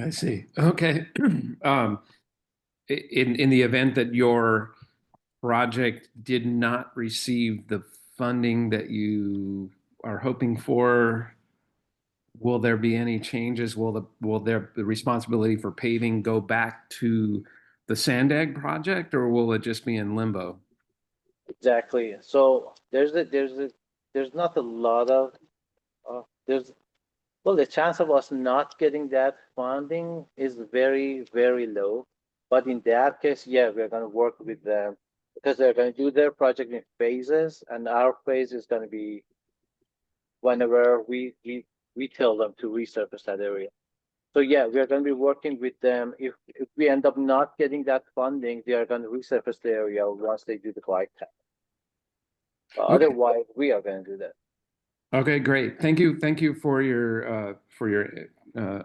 I see. Okay. In the event that your project did not receive the funding that you are hoping for, will there be any changes? Will the responsibility for paving go back to the Sandag project, or will it just be in limbo? Exactly. So there's not a lot of the chance of us not getting that funding is very, very low. But in that case, yeah, we're going to work with them because they're going to do their project in phases, and our phase is going to be whenever we tell them to resurface that area. So yeah, we are going to be working with them. If we end up not getting that funding, they are going to resurface the area once they do the glide path. Okay. Otherwise, we are going to do that. Okay, great. Thank you. Thank you for your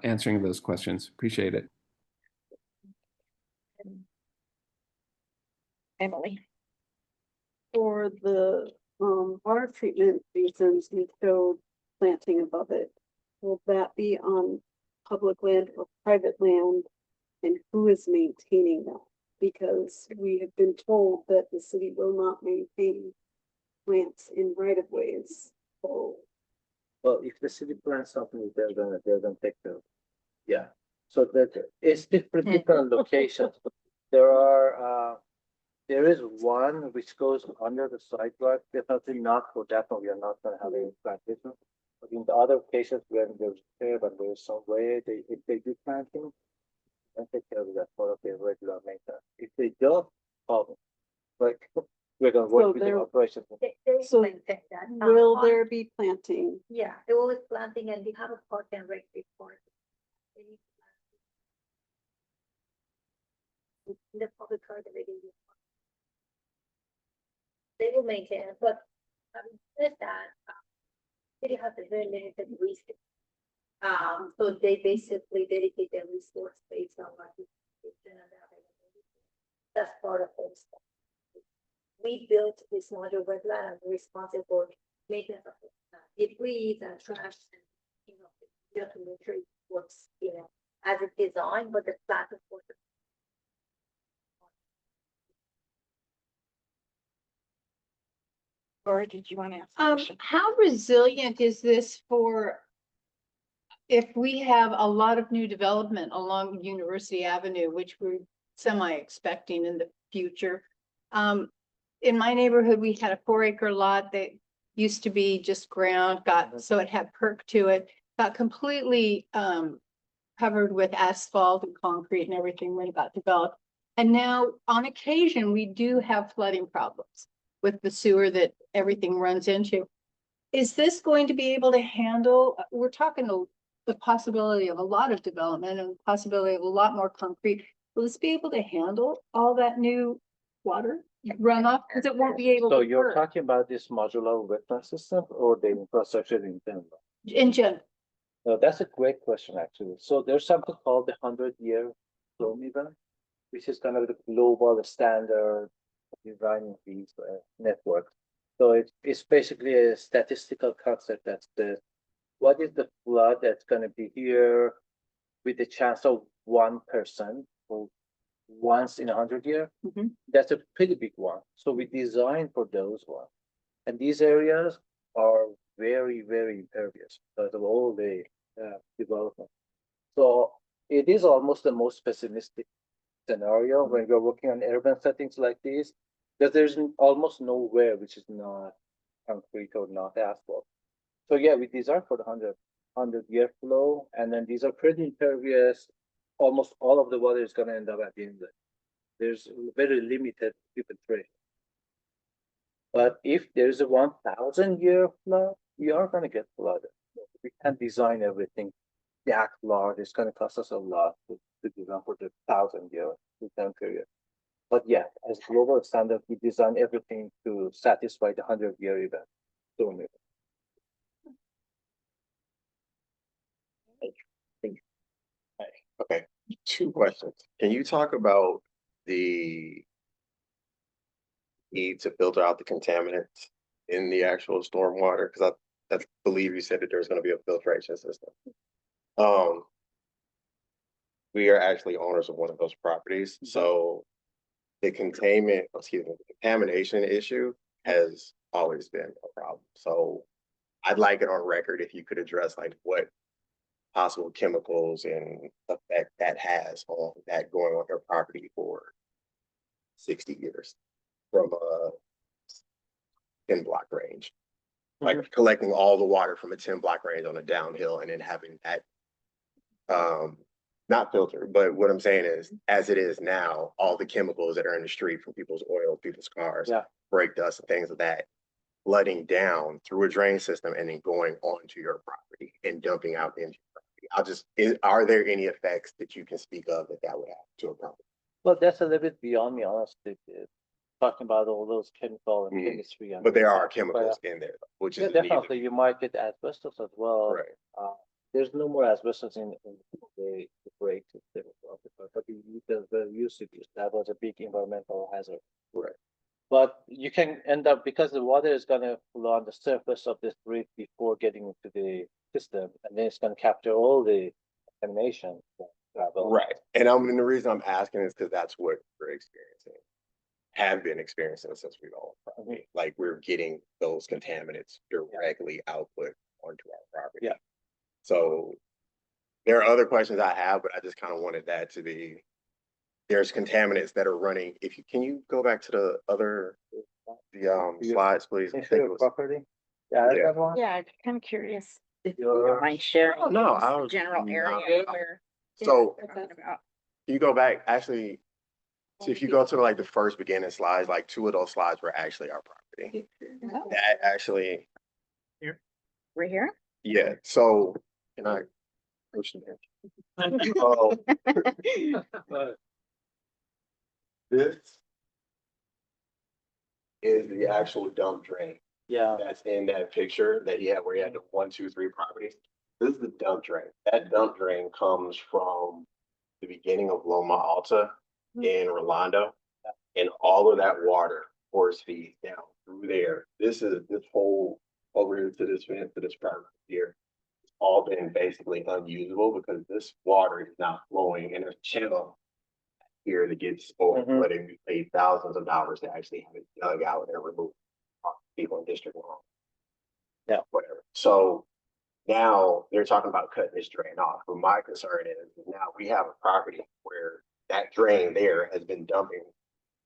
answering of those questions. Appreciate it. Emily. For the water treatment basins, we showed planting above it. Will that be on public land or private land? And who is maintaining that? Because we have been told that the city will not maintain plants in right of ways. So Well, if the city plans something, they're gonna take care of it. Yeah. So that it's different locations. There is one which goes under the sidewalk. Definitely not for that one. We are not gonna have any plantation. But in the other cases when there's curb and there's some way, if they do planting, then take care of that part of their regular maintenance. If they don't, problem. Like we're gonna work So with the there- operations. So That. will there be planting? Yeah, there always planting, and we have a park and rec report. The public card already. They will maintain it, but having said that, city has a very limited resource. So they basically dedicate their resource based on what that's part of it. We built this modular wetland and we're responsible for maintenance of debris and trash and, you have to make sure it works, as it's designed, but the plant of course. Or did you want to ask? a question? How resilient is this for if we have a lot of new development along University Avenue, which we're semi-expecting in the future? In my neighborhood, we had a 4-acre lot that used to be just ground, so it had perk to it, got completely covered with asphalt and concrete and everything when it got developed. And now on occasion, we do have flooding problems with the sewer that everything runs into. Is this going to be able to handle, we're talking the possibility of a lot of development and the possibility of a lot more concrete. Will this be able to handle all that new water runoff? Because it won't be able to. So you're work talking about this modular wetland system or the infrastructure in general? in general. No, that's a great question, actually. So there's something called the 100-year storm event, which is kind of the global standard designing these networks. So it's basically a statistical concept that says, what is the flood that's gonna be here with the chance of 1% or once in 100 years? That's a pretty big one. So we design for those ones. And these areas are very, very impervious because of all the development. So it is almost the most pessimistic scenario when you're working on urban settings like this, because there's almost nowhere which is not concrete or not asphalt. So yeah, we design for the 100-year flow, and then these are pretty impervious. Almost all of the water is going to end up at the inlet. There's very limited filtration. But if there's a 1,000-year flood, we are going to get flooded. We can't design everything that large. It's going to cost us a lot to design for the 1,000-year time period. But yeah, as global standard, we design everything to satisfy the 100-year event. Okay, two questions. Can you talk about the need to filter out the contaminants in the actual stormwater? Because I believe you said that there's going to be a filtration system. We are actually owners of one of those properties, so the contamination issue has always been a problem. So I'd like it on record if you could address like what possible chemicals and effect that has on that going on your property for 60 years from a 10-block range. Like collecting all the water from a 10-block range on a downhill and then having that not filtered, but what I'm saying is, as it is now, all the chemicals that are in the street from people's oil, people's cars, brake dust and things of that, flooding down through a drain system and then going onto your property and dumping out into your property. Are there any effects that you can speak of that would have to a property? Well, that's a little bit beyond me, honestly. Talking about all those chemical and chemistry. But there are chemicals in there, which is definitely you might get asbestos as well. Right. There's no more asbestos in the brake system, but the usage, that was a big environmental hazard. Right. But you can end up, because the water is going to flow on the surface of the street before getting into the system, and then it's going to capture all the contamination. Right. And the reason I'm asking is because that's what we're experiencing, have been experiencing since we've all property. Like we're getting those contaminants directly output onto our property. Yeah. So there are other questions I have, but I just kind of wanted that to be, there's contaminants that are running. Can you go back to the other, slides, please? Property? Yeah, I'm kind of curious if you don't mind sharing. Oh, no, just I the was general area where. So we're talking about. can you go back? Actually, so if you go to like the first beginning slides, like 2 of those slides were actually our property. Oh, That actually, we're here? yeah. So can I push it in? Oh, this is the actual dump drain. Yeah. That's in that picture that he had where he had the 1, 2, 3 properties. This is the dump drain. That dump drain comes from the beginning of Loma Alta in Rolando, and all of that water force feeds down through there. This whole over here to this vent, to this property here, it's all been basically unusable because this water is not flowing in a channel here that gets overflooded. We paid thousands of dollars to actually have it dug out and removed. People in District 1. Yeah. Whatever. So now they're talking about cutting this drain off. But my concern is now we have a property where that drain there has been dumping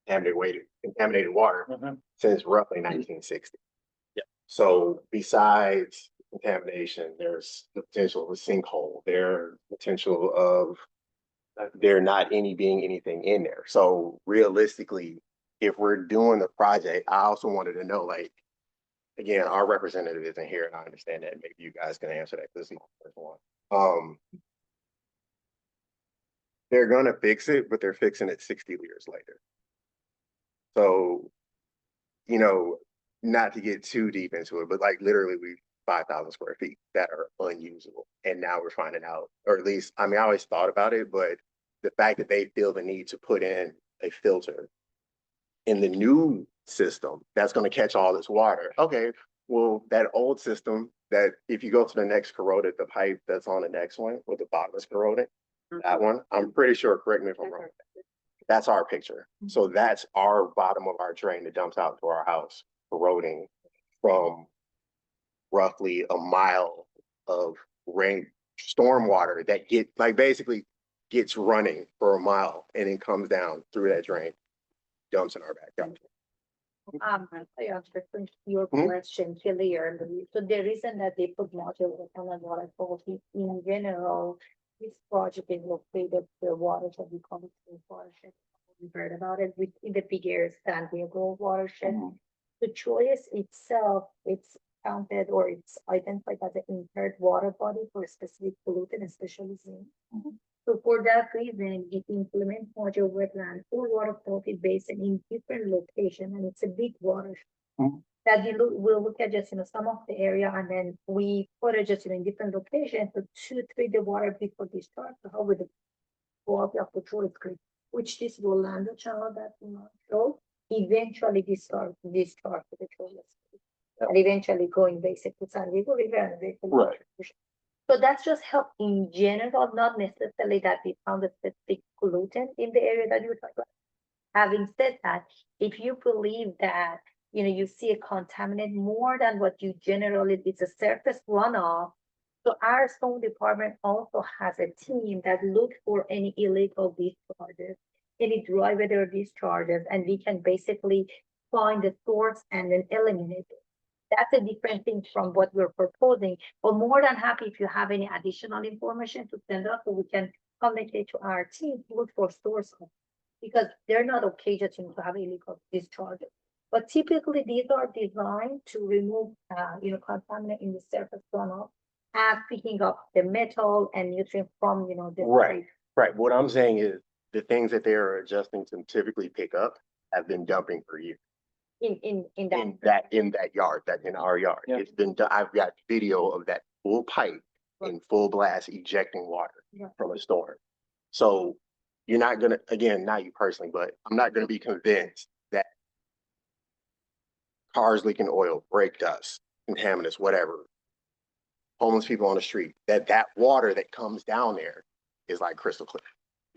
contaminated water since roughly 1960. Yeah. So besides contamination, there's the potential of a sinkhole. There's potential of there not being anything in there. So realistically, if we're doing the project, I also wanted to know, like, again, our representative isn't here, and I understand that. Maybe you guys can answer that because this is the first one. They're gonna fix it, but they're fixing it 60 years later. So, not to get too deep into it, but like literally we 5,000 square feet that are unusable. And now we're finding out, or at least, I always thought about it, but the fact that they feel the need to put in a filter in the new system that's going to catch all this water. Okay, well, that old system that if you go to the next corroded, the pipe that's on the next one with the bottom is corroded, that one, I'm pretty sure, correct me if I'm wrong, that's our picture. So that's our bottom of our drain that dumps out to our house, corroding from roughly a mile of rain, storm water that basically gets running for a mile and then comes down through that drain, dumps in our backyard. I answered your question earlier. So the reason that they put module on the water quality in general, this project is located the water that we call the watershed. We heard about it in the bigger San Diego watershed. The choice itself, it's counted or it's identified as an impaired water body for a specific pollutant, especially zinc. So for that reason, it implements module wetland or water quality basin in different locations, and it's a big watershed. That we'll look at just some of the area, and then we put it just in different locations to treat the water before discharge. So how would the quality of the Troy Creek, which this Rolando channel that we not show, eventually discharge to the Troy Creek, and eventually going basic to San Diego River and right. So that's just help in general, not necessarily that we found a specific pollutant in the area that you were talking about. Having said that, if you believe that, you see a contaminant more than what you generally, it's a surface runoff. So our storm department also has a team that looks for any illegal discharges, any dry weather discharges, and we can basically find the source and then eliminate it. That's a different thing from what we're proposing. But more than happy if you have any additional information to send us, so we can communicate to our team to look for source, because they're not okay just to have illegal discharges. But typically these are designed to remove, contaminant in the surface runoff and picking up the metal and nutrient from, the right. Right. What I'm saying is the things that they are adjusting to typically pick up have been dumping for years. In that yard, that in our yard. Yeah. It's been done. I've got video of that full pipe in full blast ejecting water from a storm. So you're not gonna, again, not you personally, but I'm not gonna be convinced that cars leaking oil, brake dust, contaminants, whatever, homeless people on the street, that water that comes down there is like crystal clear.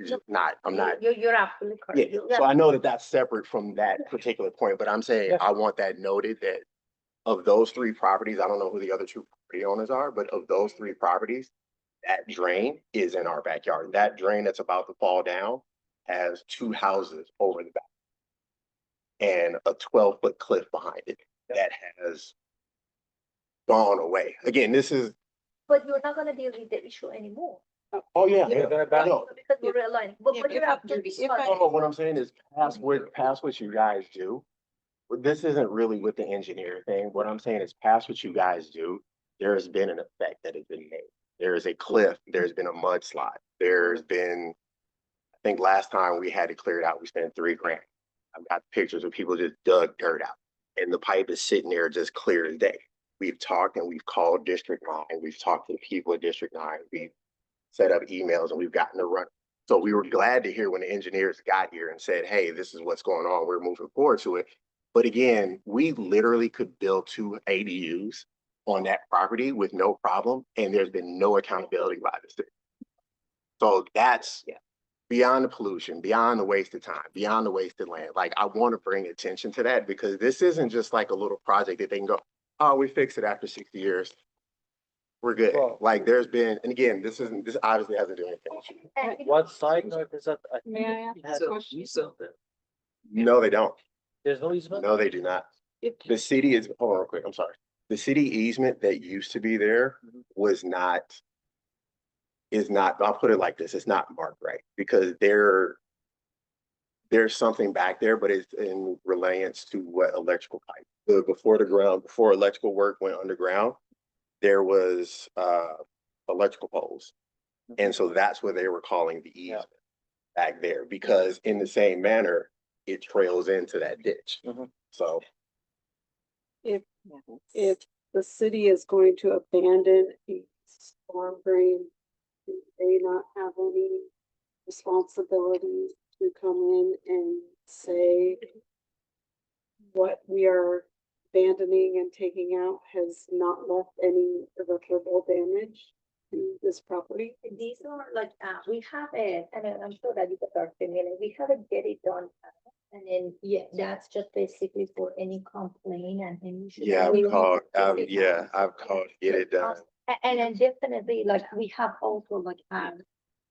You're not. You're absolutely correct. Yeah. So I know that that's separate from that particular point, but I'm saying I want that noted that of those three properties, I don't know who the other two property owners are, but of those three properties, that drain is in our backyard. That drain that's about to fall down has two houses over the back and a 12-foot cliff behind it that has gone away. Again, this is. But you're not going to deal with the issue anymore. Oh yeah, because we're realigning. But you're absolutely no, what I'm saying is past what you guys do. This isn't really with the engineer thing. What I'm saying is past what you guys do, there has been an effect that has been made. There is a cliff, there's been a mudslide. There's been, I think last time we had to clear it out, we spent $3 grand. I've got pictures of people just dug dirt out and the pipe is sitting there just clear as day. We've talked and we've called District 9, we've talked to the people at District 9, we've set up emails and we've gotten to run. So we were glad to hear when the engineers got here and said, hey, this is what's going on. We're moving forward to it. But again, we literally could build 2 ADUs on that property with no problem. And there's been no accountability by the city. So that's beyond the pollution, beyond the wasted time, beyond the wasted land. Like I want to bring attention to that because this isn't just like a little project that they can go, oh, we fixed it after 60 years. We're good. Well, like there's been, and again, this obviously hasn't done anything. What side note is that? May I ask a question? No, they don't. There's no easement? No, they do not. The city is, hold on real quick, I'm sorry. The city easement that used to be there is not, I'll put it like this, it's not marked right because there's something back there, but it's in reliance to what electrical pipe. Before electrical work went underground, there was electrical poles. And so that's what they were calling the easement back there because in the same manner, it trails into that ditch. So if the city is going to abandon a storm drain, do they not have any responsibility to come in and say what we are abandoning and taking out has not left any irreparable damage to this property? These are like, we have it, and I'm sure that you guys are familiar, we have a get it done. And then, yeah, that's just basically for any complaint and any. Yeah, I've called, I've called, get it done. And then definitely, like, we have also like,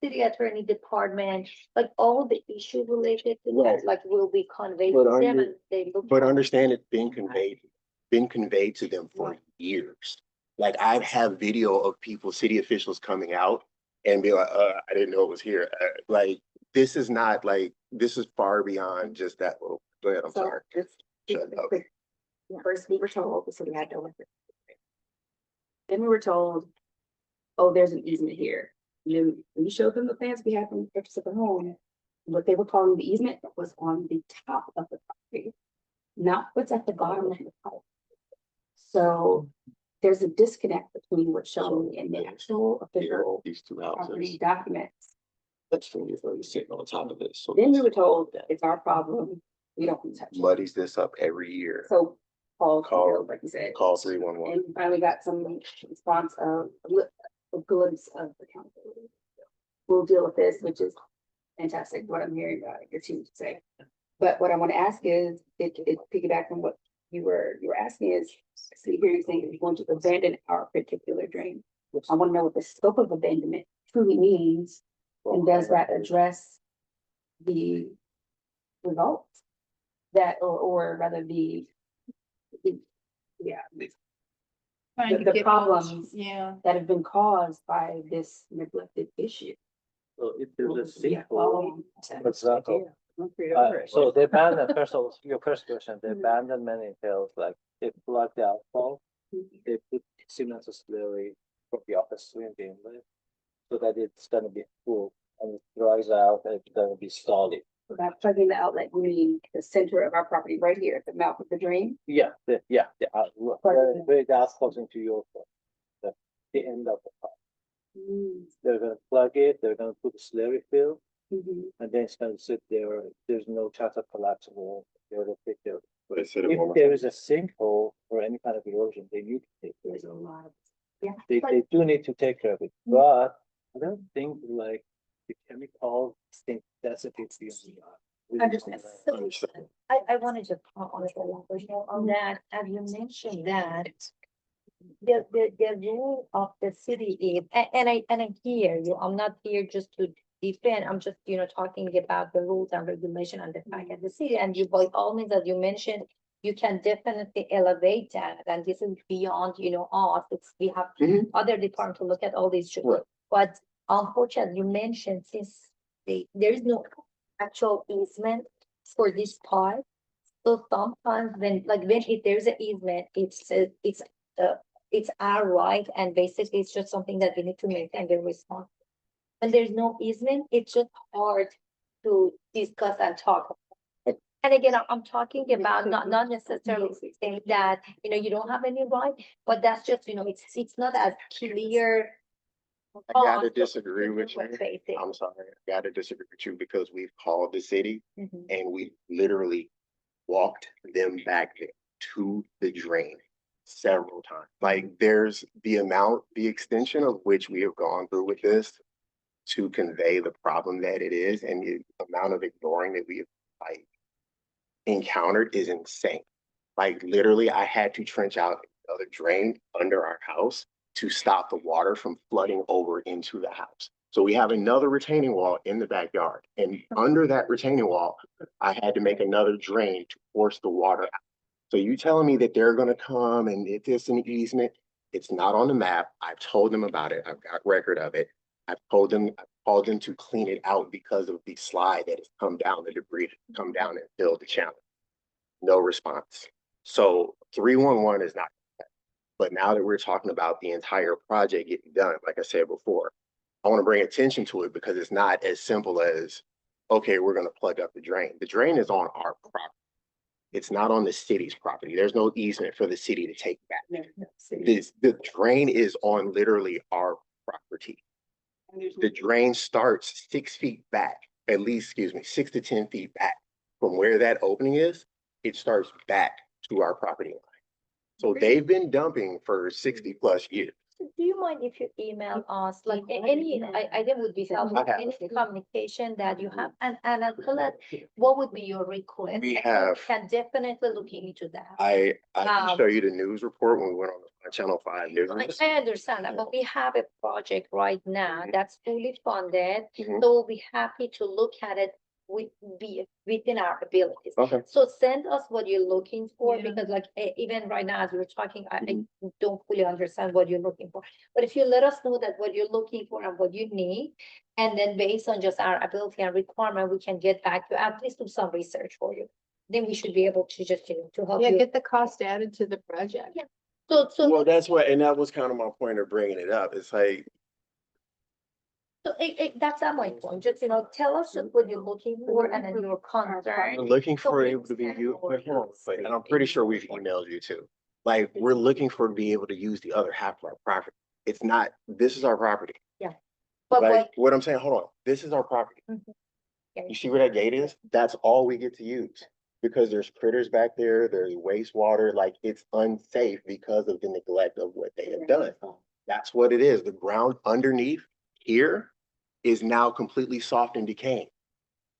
city attorney department, like all the issues related to that, like will be conveyed to them and they look. But understand it's been conveyed to them for years. Like I have video of people, city officials coming out and be like, I didn't know it was here. Like, this is not like, this is far beyond just that little, go ahead, I'm sorry. Shut up. First, we were told, so we had to. Then we were told, oh, there's an easement here. When you showed them the plans we had from the purchase of the home, what they were calling the easement was on the top of the property, not what's at the bottom of the property. So there's a disconnect between what's shown in the actual official these two property documents. That's from you sitting on top of this. So Then we were told that it's our problem. We don't want to touch it. muddies this up every year. So call, like you said. Call 311. And finally got some response of a glimpse of accountability. We'll deal with this, which is fantastic, what I'm hearing about your team to say. But what I want to ask is, it piggyback on what you were asking is, see here you're saying that you're going to abandon our particular drain. I want to know what the scope of abandonment truly means, and does that address the results that, or rather the problems that have been caused by this neglected issue. So if there's a Yeah, sinkhole, for example, so so the abandonment, first of all, your first question, the abandonment entails like they plug the outfall, they put cement or slurry from the upper stream inlet, so that it's gonna be full and it dries out and it's gonna be solid. Without plugging the outlet, we mean the center of our property right here at the mouth of the drain. Yeah, the outlet, where the outfalls into your, the end of the pipe. They're gonna plug it, they're gonna put a slurry fill, and then it's gonna sit there. There's no chance of collapsible. They're gonna take care of it. If there is a sinkhole or any kind of erosion, they need to take care of it. There's a lot of, They do need to take care of it, but I don't think like the chemical thing that's a big deal. Understand. I wanted to on that, as you mentioned that. The rule of the city is, and I hear you, I'm not here just to defend, I'm just, talking about the rules and regulation and the fact of the city, and you, by all means, as you mentioned, you can definitely elevate that, and this is beyond, us, we have other departments to look at all these. But unfortunately, you mentioned since there is no actual easement for this part, so sometimes if there's an easement, it's our right, and basically it's just something that we need to maintain the response. When there's no easement, it's just hard to discuss and talk. And again, I'm talking about not necessarily saying that, you don't have any right, but that's just, it's not as clear. I gotta disagree with you. I'm sorry, I gotta disagree with you because we've called the city and we literally walked them back there to the drain several times. Like there's the extension of which we have gone through with this to convey the problem that it is, and the amount of ignoring that we have encountered is insane. Like literally I had to trench out another drain under our house to stop the water from flooding over into the house. So we have another retaining wall in the backyard, and under that retaining wall, I had to make another drain to force the water out. So you telling me that they're gonna come and if it's an easement, it's not on the map. I've told them about it. I've got record of it. I've called them to clean it out because of the slide that has come down, the debris has come down and filled the channel. No response. So 311 is not. But now that we're talking about the entire project getting done, like I said before, I want to bring attention to it because it's not as simple as, okay, we're going to plug up the drain. The drain is on our property. It's not on the city's property. There's no easement for the city to take back. The drain is on literally our property. The drain starts 6 feet back, at least, 6 to 10 feet back from where that opening is. it starts back to our property line. So they've been dumping for 60+ years. Do you mind if you email us, like any, I think would be helpful, I have. any communication that you have, and as well as what would be your request? We And so have- Can definitely look into that. I can Um, show you the news report when we went on Channel 5 News. I understand that, but we have a project right now that's fully funded, Mhm. so we'll be happy to look at it within our abilities. Okay. So send us what you're looking for, Yeah. because like even right now as we're talking, I don't fully understand what you're looking for. But if you let us know that what you're looking for and what you need, and then based on just our ability and requirement, we can get back to at least do some research for you. Then we should be able to just, to help Yeah, you. get the cost added to the project. Yeah. So Well, that's what, and that was kind of my point of bringing it up. It's like, So that's not my point, just, tell us just what you're looking for and then your concern. we're looking So for we able to be understand used, more. and I'm pretty sure we've emailed you too. Like, we're looking for to be able to use the other half of our property. It's not, this is our property. Yeah. But Like, what I'm saying, hold on, this is our property. Yeah. You see where that gate is? That's all we get to use. Because there's critters back there, there's wastewater, like it's unsafe because of the neglect of what they have done. That's what it is. The ground underneath here is now completely soft and decaying.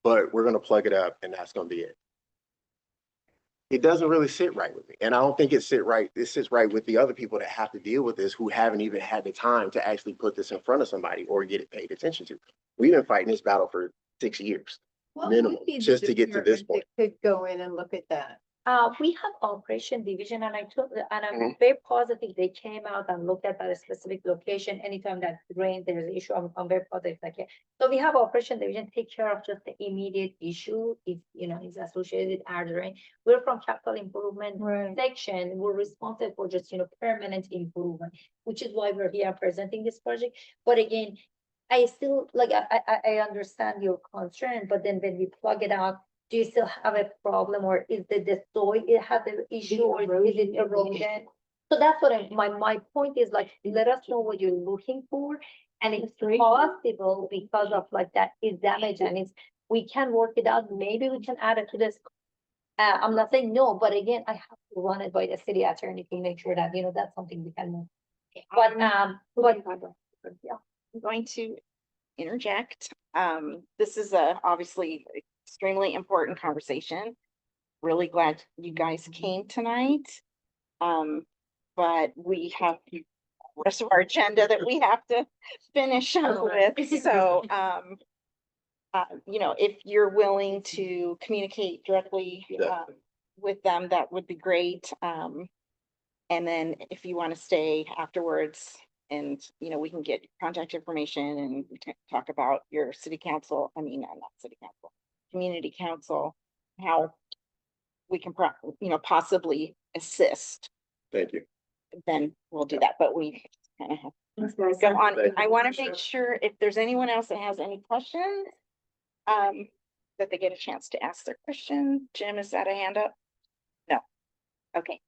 But we're gonna plug it up and that's gonna be it. It doesn't really sit right with me. And I don't think it sits right with the other people that have to deal with this, who haven't even had the time to actually put this in front of somebody or get it paid attention to. We've been fighting this battle for 6 years. What Minimum, would be the just to get to this department that Could go in and look at that. We have operation division and I'm Mhm. very positive they came out and looked at that specific location. Anytime that rain, there's an issue, I'm very positive, like, yeah. So we have operation division take care of just the immediate issue if, is associated with our drain. We're from capital improvement section, we're responsible for just, permanent improvement, which is why we're here presenting this project. But again, I still, like, I understand your concern, but then when we plug it out, do you still have a problem, or is the soil, it has an issue, or is it erosion? So that's what my point is, like, let us know what you're looking for, and it's possible because of like that is damage, and we can work it out, maybe we can add it to this. I'm not saying no, but again, I have to run it by the city attorney to make sure that, that's something we can move. But, yeah. I'm going to interject. This is obviously extremely important conversation. Really glad you guys came tonight. But we have the rest of our agenda that we have to finish up with. So, if you're willing to communicate directly with them, that would be great. And then if you want to stay afterwards, and, we can get contact information and talk about your city council, not city council, community council, how we can, possibly assist, Thank you. then we'll do that. But we kind of have to go on. I want to make sure if there's anyone else that has any questions, that they get a chance to ask their question. Jim, is that a hand up? No. Okay.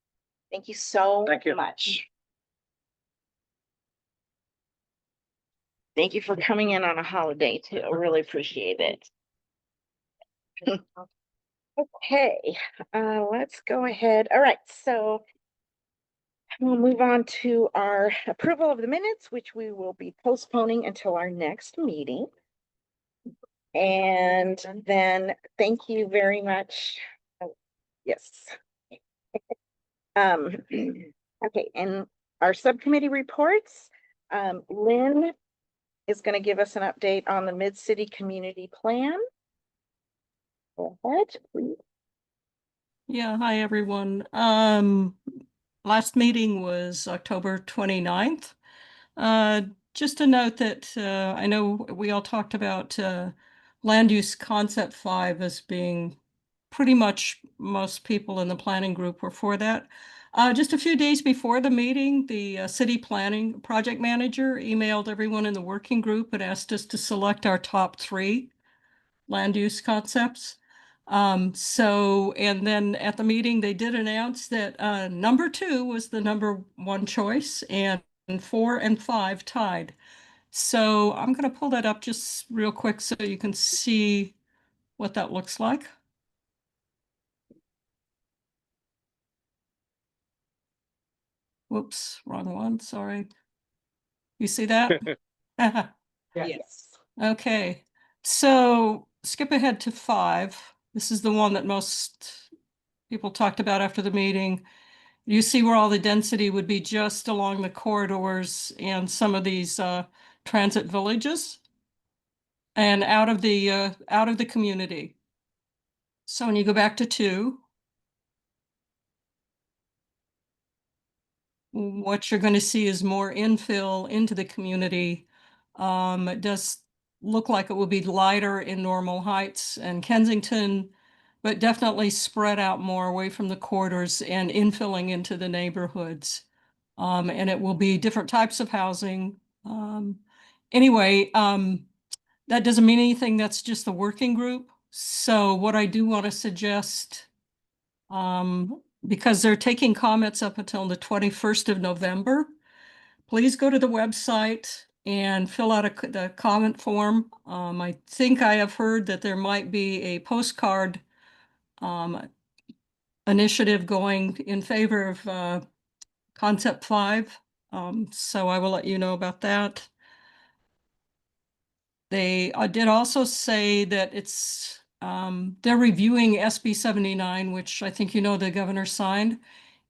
Thank you so much. Thank you for coming in on a holiday too. I really appreciate it. Okay, let's go ahead. All right, so we'll move on to our approval of the minutes, which we will be postponing until our next meeting. And then thank you very much. Oh, yes. Okay, and our subcommittee reports, Lynn is going to give us an update on the Mid-City Community Plan. Go ahead, please. Yeah, hi, everyone. Last meeting was October 29th. Just to note that I know we all talked about land use concept 5 as being pretty much most people in the planning group were for that. Just a few days before the meeting, the city planning project manager emailed everyone in the working group and asked us to select our top 3 land use concepts. And then at the meeting, they did announce that number 2 was the number 1 choice, and 4 and 5 tied. So I'm going to pull that up just real quick so you can see what that looks like. Whoops, wrong one, sorry. You see that? Yes. Okay, so skip ahead to 5. This is the one that most people talked about after the meeting. You see where all the density would be just along the corridors and some of these transit villages and out of the community. So when you go back to 2, what you're going to see is more infill into the community. It does look like it will be lighter in Normal Heights and Kensington, but definitely spread out more away from the corridors and infilling into the neighborhoods. And it will be different types of housing. Anyway, that doesn't mean anything. That's just the working group. So what I do want to suggest, because they're taking comments up until the 21st of November, please go to the website and fill out the comment form. I think I have heard that there might be a postcard initiative going in favor of Concept 5. So I will let you know about that. They did also say that they're reviewing SB 79, which I think the governor signed,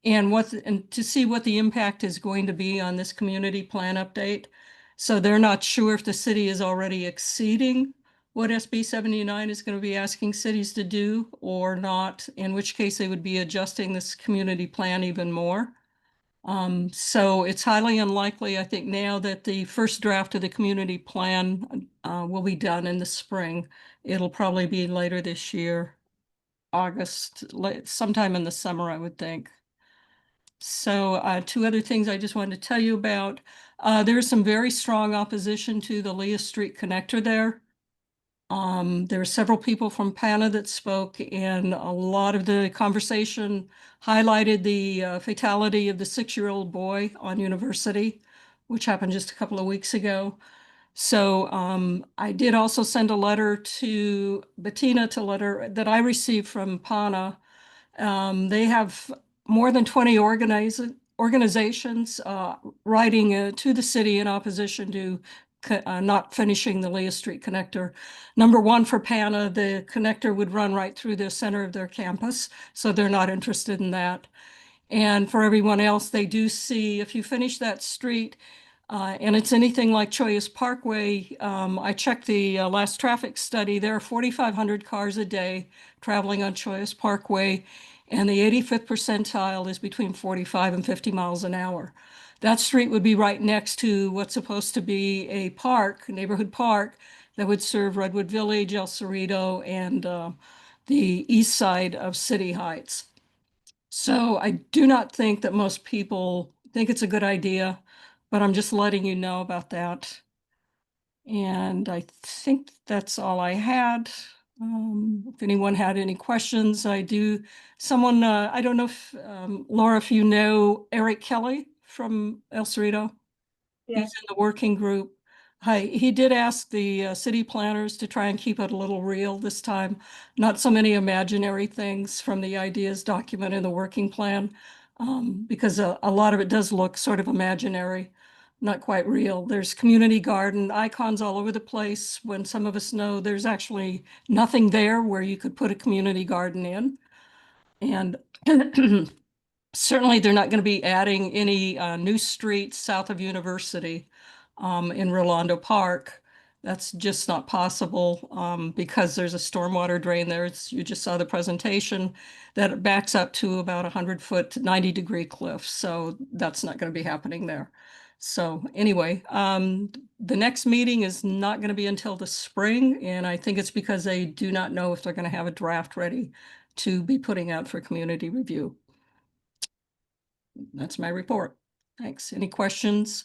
and to see what the impact is going to be on this community plan update. So they're not sure if the city is already exceeding what SB 79 is going to be asking cities to do or not, in which case they would be adjusting this community plan even more. So it's highly unlikely, I think, now that the first draft of the community plan will be done in the spring. It'll probably be later this year, August, sometime in the summer, I would think. So 2 other things I just wanted to tell you about. There's some very strong opposition to the Leah Street connector there. There were several people from PANA that spoke, and a lot of the conversation highlighted the fatality of the 6-year-old boy on University, which happened just a couple of weeks ago. So I did also send a letter to Bettina that I received from PANA. They have more than 20 organizations writing to the city in opposition to not finishing the Leah Street connector. Number 1, for PANA, the connector would run right through the center of their campus, so they're not interested in that. And for everyone else, they do see, if you finish that street, and it's anything like Choyas Parkway, I checked the last traffic study. There are 4,500 cars a day traveling on Choyas Parkway, and the 85th percentile is between 45 and 50 miles an hour. That street would be right next to what's supposed to be a park, neighborhood park, that would serve Redwood Village, El Cerrito, and the east side of City Heights. So I do not think that most people think it's a good idea, but I'm just letting you know about that. And I think that's all I had. If anyone had any questions, I don't know if, Laura, if you know Eric Kelly from El Cerrito. He's in the working group. He did ask the city planners to try and keep it a little real this time. Not so many imaginary things from the ideas document in the working plan, because a lot of it does look sort of imaginary, not quite real. There's community garden icons all over the place when some of us know there's actually nothing there where you could put a community garden in. And certainly they're not going to be adding any new streets south of University in Rolando Park. That's just not possible because there's a stormwater drain there. You just saw the presentation that backs up to about 100-foot, 90-degree cliff. So that's not going to be happening there. So anyway, the next meeting is not going to be until the spring. And I think it's because they do not know if they're going to have a draft ready to be putting out for community review. That's my report. Thanks. Any questions?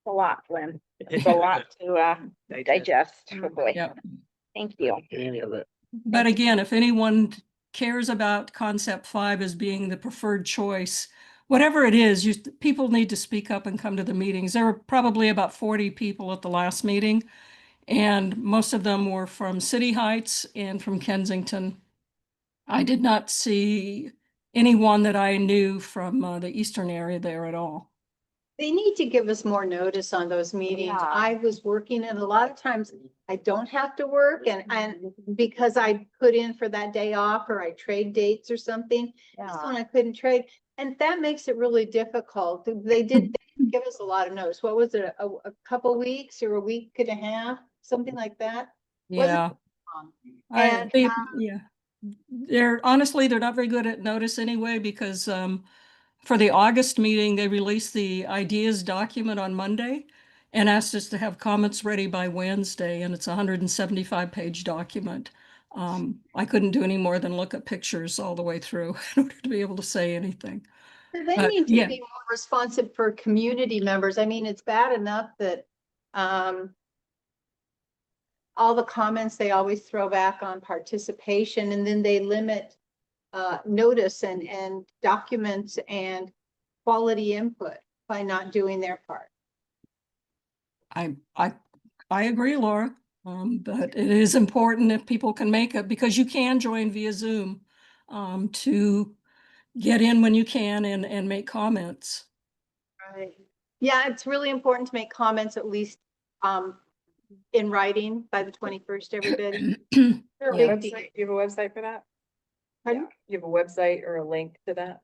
A lot, Lynn. It's a lot to digest. Oh, boy. Yeah. Thank you. But again, if anyone cares about Concept 5 as being the preferred choice, whatever it is, people need to speak up and come to the meetings. There were probably about 40 people at the last meeting, and most of them were from City Heights and from Kensington. I did not see anyone that I knew from the eastern area there at all. They need to give us more notice on those meetings. Yeah. I was working and a lot of times I don't have to work and because I put in for that day off or I trade dates or something. This one I couldn't trade. And that makes it really difficult. They did give us a lot of notice. What was it? A couple weeks or a week and a half, something like that? Yeah. And Yeah. They're honestly, they're not very good at notice anyway, because for the August meeting, they released the ideas document on Monday and asked us to have comments ready by Wednesday, and it's a 175-page document. I couldn't do any more than look at pictures all the way through in order to be able to say anything. They But, need to yeah. be more responsive for community members. I mean, it's bad enough that all the comments they always throw back on participation, and then they limit notice and documents and quality input by not doing their part. I agree, Laura. But it is important if people can make it, because you can join via Zoom to get in when you can and make comments. Right. Yeah, it's really important to make comments at least in writing by the 21st, everybody. You have a Big website? deal. You have a website for that? Pardon? You have a website or a link to that?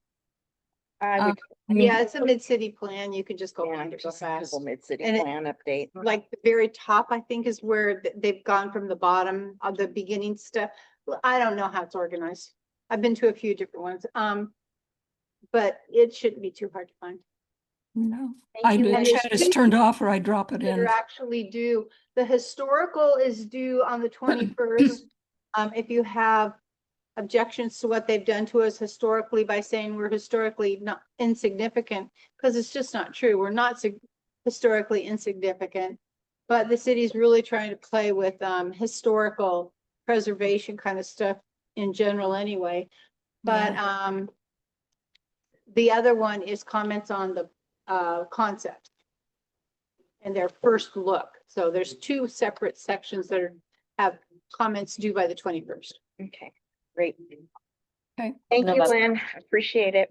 Yeah, it's a mid-city plan. You can just go find it real fast. Mid-city And plan update. Like the very top, I think, is where they've gone from the bottom of the beginning stuff. Well, I don't know how it's organized. I've been to a few different ones. But it shouldn't be too hard to find. No, Thank you. the And chat there's is two turned off or I drop it that in. are actually due. The historical is due on the 21st. If you have objections to what they've done to us historically by saying we're historically not insignificant, because it's just not true. We're not historically insignificant, but the city's really trying to play with historical preservation kind of stuff in general anyway. But the other one is comments on the concept and their first look. So there's two separate sections that have comments due by the 21st. Okay, great. Okay. Thank you, November. Lynn. Appreciate it.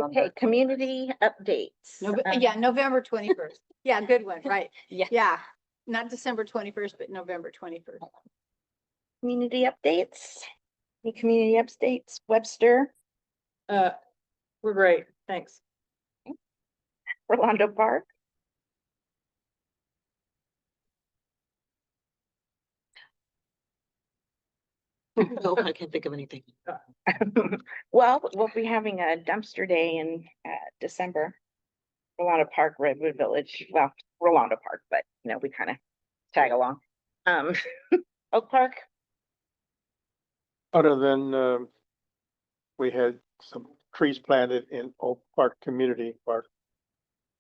Okay, community updates. November 21st. Yeah, good one, right. Yeah. Yeah, not December 21st, but November 21st. Community updates. Any community updates? Webster, We're great. Thanks. Rolando Park. No, I can't think of anything. Well, we'll be having a dumpster day in December. Rolando Park, Redwood Village, well, Rolando Park, but we kind of tag along. Oak Park. Other than we had some trees planted in Oak Park Community Park.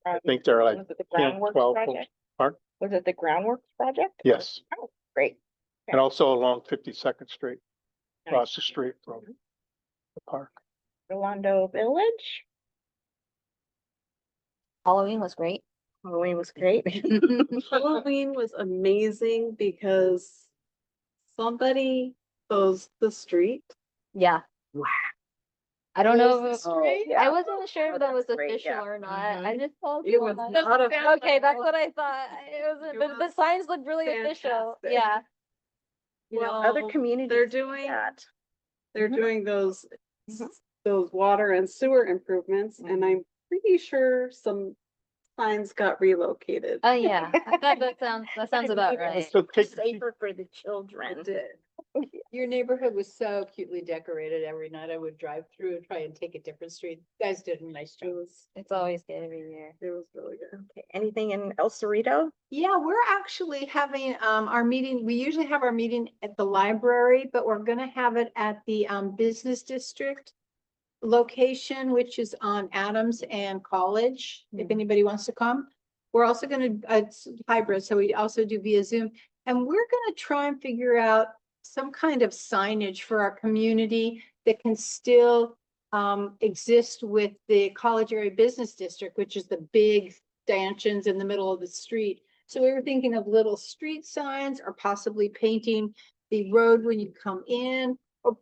I think there are like Was it the 10, groundworks 12. project? Park. Was it the groundworks project? Yes, Oh, great. and also along 52nd Street, across the street from the park. Rolando Village. Halloween was great. Halloween was great. Halloween was amazing because somebody closed the street. Yeah. Wow. I don't know Closed if the street? I wasn't sure if that was That's great, official yeah. or not. Mhm. I just told It you. was not official. Okay, that's what I thought. It was, It but the was signs looked really official. fantastic. Yeah. Other Well, communities. They're do doing, that. they're Mhm. doing those Mhm. water and sewer improvements, and I'm pretty sure some signs got relocated. Oh yeah. That sounds about right. So take, Safer for the children. It did. Your neighborhood was so cutely decorated. Every night I would drive through and try and take a different street. You guys did a nice job. It's always good every year. It was really good. Okay, anything in El Cerrito? Yeah, we're actually having our meeting. We usually have our meeting at the library, but we're gonna have it at the business district location, which is on Adams and College, if anybody wants to come. We're also gonna, it's hybrid, so we also do via Zoom. And we're gonna try and figure out some kind of signage for our community that can still exist with the College Area Business District, which is the big stanchions in the middle of the street. So we were thinking of little street signs or possibly painting the road when you come in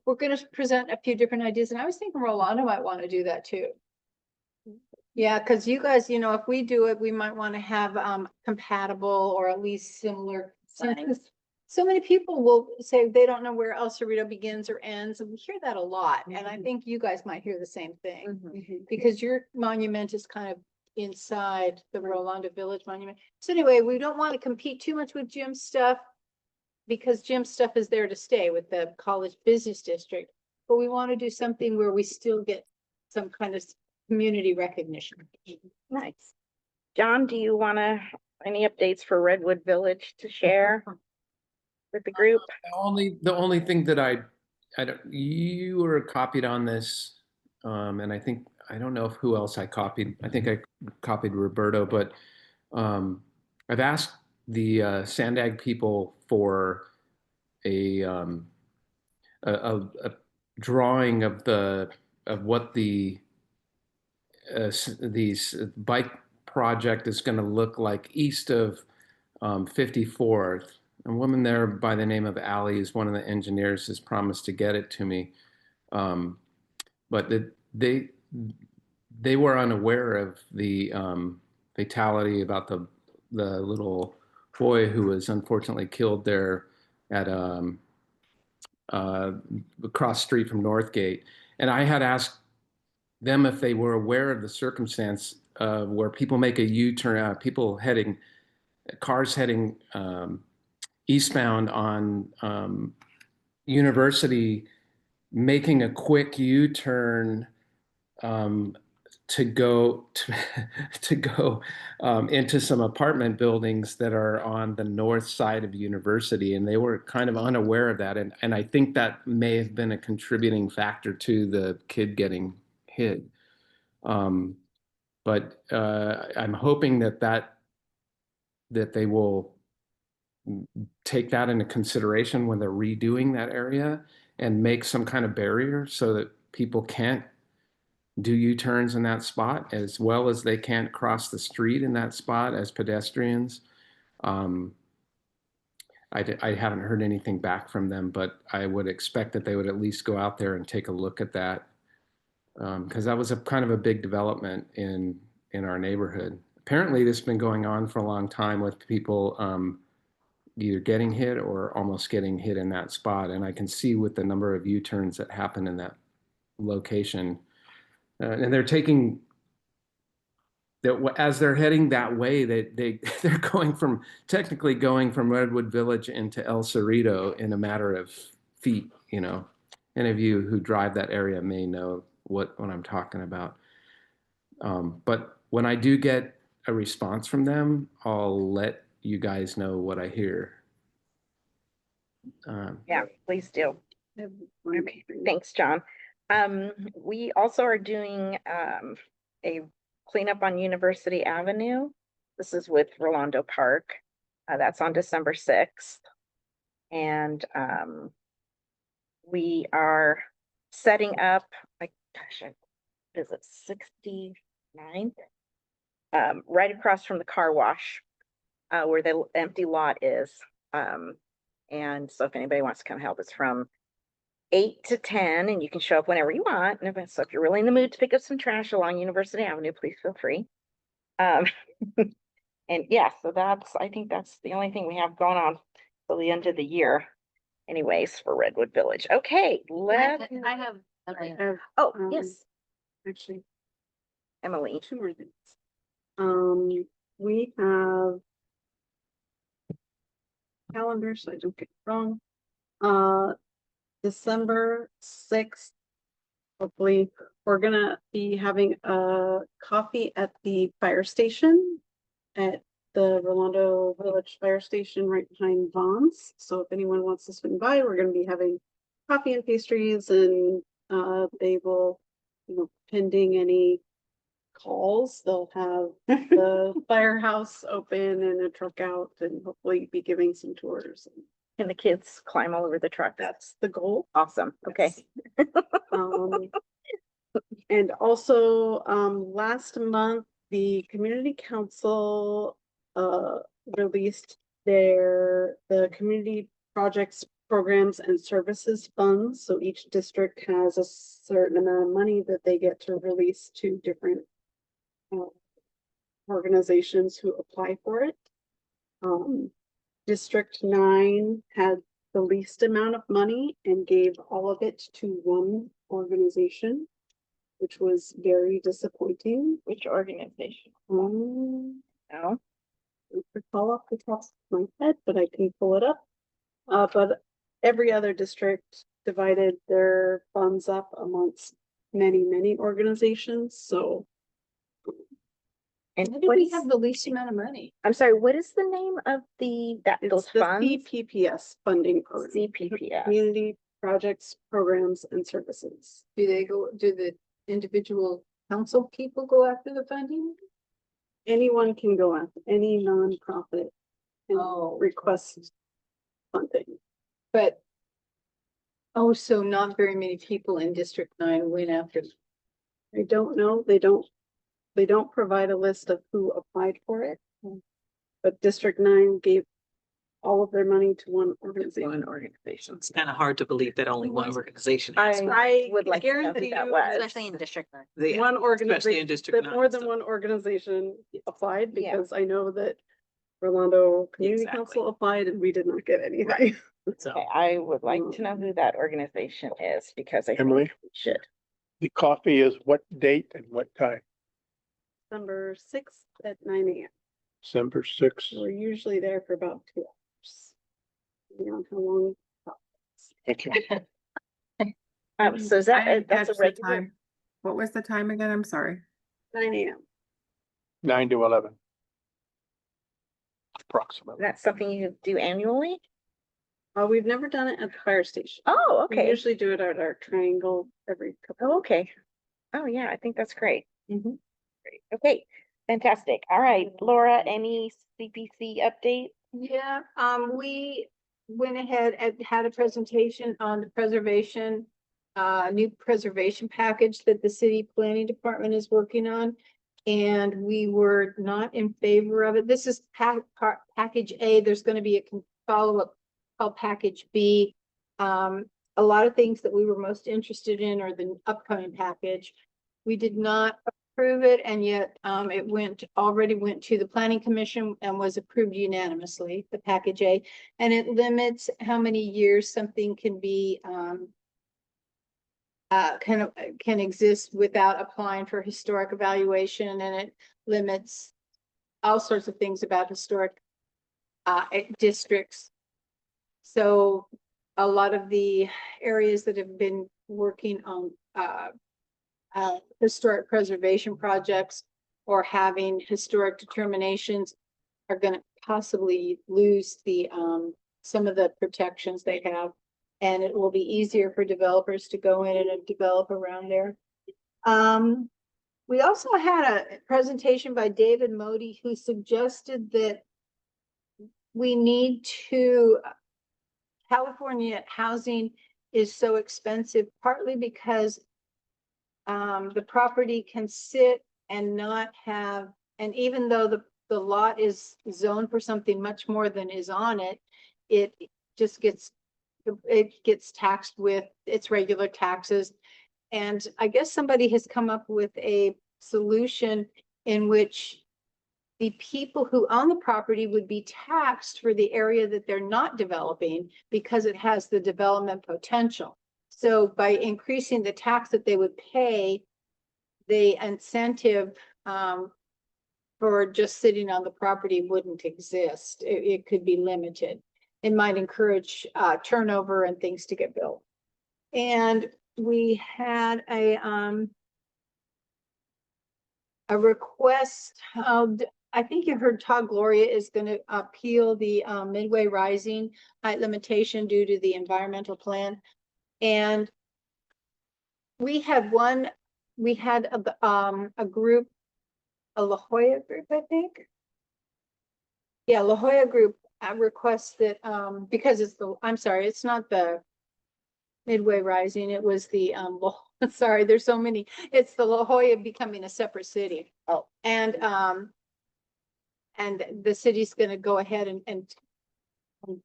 we're gonna present a few different ideas, and I was thinking Rolando might want to do that too. Yeah, because you guys, you know, if we do it, we might want to have compatible or at least similar signs. 'Cause so many people will say they don't know where El Cerrito begins or ends, and we hear that a lot. And I think you guys might hear the same thing because your monument is kind of inside the Rolando Village Monument. So anyway, we don't want to compete too much with Jim's stuff because Jim's stuff is there to stay with the College Business District. But we want to do something where we still get some kind of community recognition. Nice. John, do you want to, any updates for Redwood Village to share with the group? The only thing that I don't, you were copied on this, and I don't know who else I copied. I think I copied Roberto, but I've asked the Sandag people for a drawing of what these bike project is going to look like east of 54th. A woman there by the name of Allie is one of the engineers, has promised to get it to me. But they were unaware of the fatality about the little boy who was unfortunately killed there at across street from Northgate. And I had asked them if they were aware of the circumstance where people make a U-turn, cars heading eastbound on University, making a quick U-turn to go into some apartment buildings that are on the north side of University, and they were kind of unaware of that, and I think that may have been a contributing factor to the kid getting hit. But I'm hoping that they will take that into consideration when they're redoing that area and make some kind of barrier so that people can't do U-turns in that spot, as well as they can't cross the street in that spot as pedestrians. I haven't heard anything back from them, but I would expect that they would at least go out there and take a look at that, because that was a kind of a big development in our neighborhood. Apparently, this has been going on for a long time with people either getting hit or almost getting hit in that spot. And I can see with the number of U-turns that happen in that location, and they're taking that as they're heading that way, they're technically going from Redwood Village into El Cerrito in a matter of feet. You know, any of you who drive that area may know what I'm talking about. But when I do get a response from them, I'll let you guys know what I hear. Yeah, please do. Okay, thanks, John. We also are doing a cleanup on University Avenue. This is with Rolando Park. That's on December 6th. And we are setting up, is it 69th? Right across from the car wash, where the empty lot is. And so if anybody wants to come help, it's from 8 to 10, and you can show up whenever you want. So if you're really in the mood to pick up some trash along University Avenue, please feel free. And yeah, so I think that's the only thing we have going on till the end of the year anyways for Redwood Village. Okay, I have. Yes. Actually, Emily. 2 more things. We have calendar, so I don't get it wrong. December 6th, hopefully, we're gonna be having a coffee at the fire station at the Rolando Village Fire Station right behind Vaughn's. So if anyone wants to swing by, we're gonna be having coffee and pastries, and they will, pending any calls, they'll have the firehouse open and a truck out, and hopefully be giving some tours. Can the kids climb all over the truck? That's the goal. Awesome. Okay. And also, last month, the community council released the community projects programs and services funds. So each district has a certain amount of money that they get to release to different organizations who apply for it. District 9 had the least amount of money and gave all of it to one organization, which was very disappointing. Which organization? No, No. I recall off the top of my head, but I can pull it up. But every other district divided their funds up amongst many organizations. So And Why do we have the least amount of money? I'm sorry, what is the name of those it's the funds? CPPS funding program. CPPS. Community Projects, Programs and Services. Do the individual council people go after the funding? Anyone can go after any nonprofit and Oh. request funding. But, so not very many people in District 9 went after. I don't know. They don't provide a list of who applied for it. But District 9 gave all of their money to one organization. It's kind of hard to believe that only one organization. I would like to know who guarantee that you, was. Especially in District 9. Yeah, one especially in organization, District that 9, more than so- one organization applied, Yeah. because I know that Rolando Community Exactly. Council applied and we did not get anything. Right. So, Okay, I would like to know who that organization is because I think Emily? we should. The coffee is what date and what time? December 6th at 9 a.m. December 6th. We're usually there for about 2 hours. Depending on how long. Thank you. So is that, I didn't that's a catch the regular? time. What was the time again? I'm sorry. 9 a.m. 9 to 11. Approximately. That's something you do annually? We've never done it at the fire station. Oh, We okay. usually do it at our triangle every couple. Oh, okay. Oh, yeah, I think that's great. Great. Okay, fantastic. All right, Laura, any CPC update? Yeah, we went ahead and had a presentation on the preservation, new preservation package that the city planning department is working on. And we were not in favor of it. This is package A. There's going to be a follow-up called package B. A lot of things that we were most interested in are the upcoming package. We did not approve it, and yet it already went to the planning commission and was approved unanimously, the package A. And it limits how many years something can be can exist without applying for historic evaluation, and it limits all sorts of things about historic districts. So a lot of the areas that have been working on historic preservation projects or having historic determinations are going to possibly lose the some of the protections they have. And it will be easier for developers to go in and develop around there. We also had a presentation by David Modi, who suggested that we need to, California housing is so expensive, partly because the property can sit and not have, and even though the lot is zoned for something much more than is on it, it just gets taxed with its regular taxes. And I guess somebody has come up with a solution in which the people who own the property would be taxed for the area that they're not developing because it has the development potential. So by increasing the tax that they would pay, the incentive for just sitting on the property wouldn't exist. It could be limited. It might encourage turnover and things to get built. And we had a request. I think you heard Todd Gloria is going to appeal the Midway Rising height limitation due to the environmental plan. And we had a group, a La Jolla group, I think. Yeah, La Jolla group requests that, because it's not the Midway Rising, it was the, sorry, there's so many, it's the La Jolla becoming a separate city. Oh. And the city's gonna go ahead and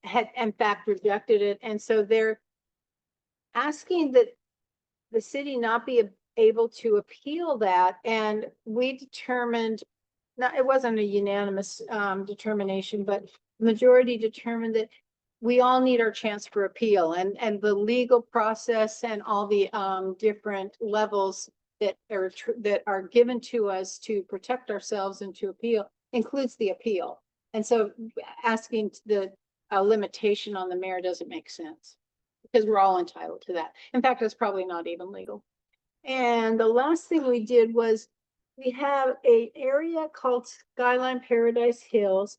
had in fact rejected it. And so they're asking that the city not be able to appeal that. And we determined, it wasn't a unanimous determination, but majority determined that we all need our chance for appeal, and the legal process and all the different levels that are given to us to protect ourselves and to appeal includes the appeal. And so asking the limitation on the mayor doesn't make sense, because we're all entitled to that. In fact, it's probably not even legal. And the last thing we did was we have an area called Skyline Paradise Hills,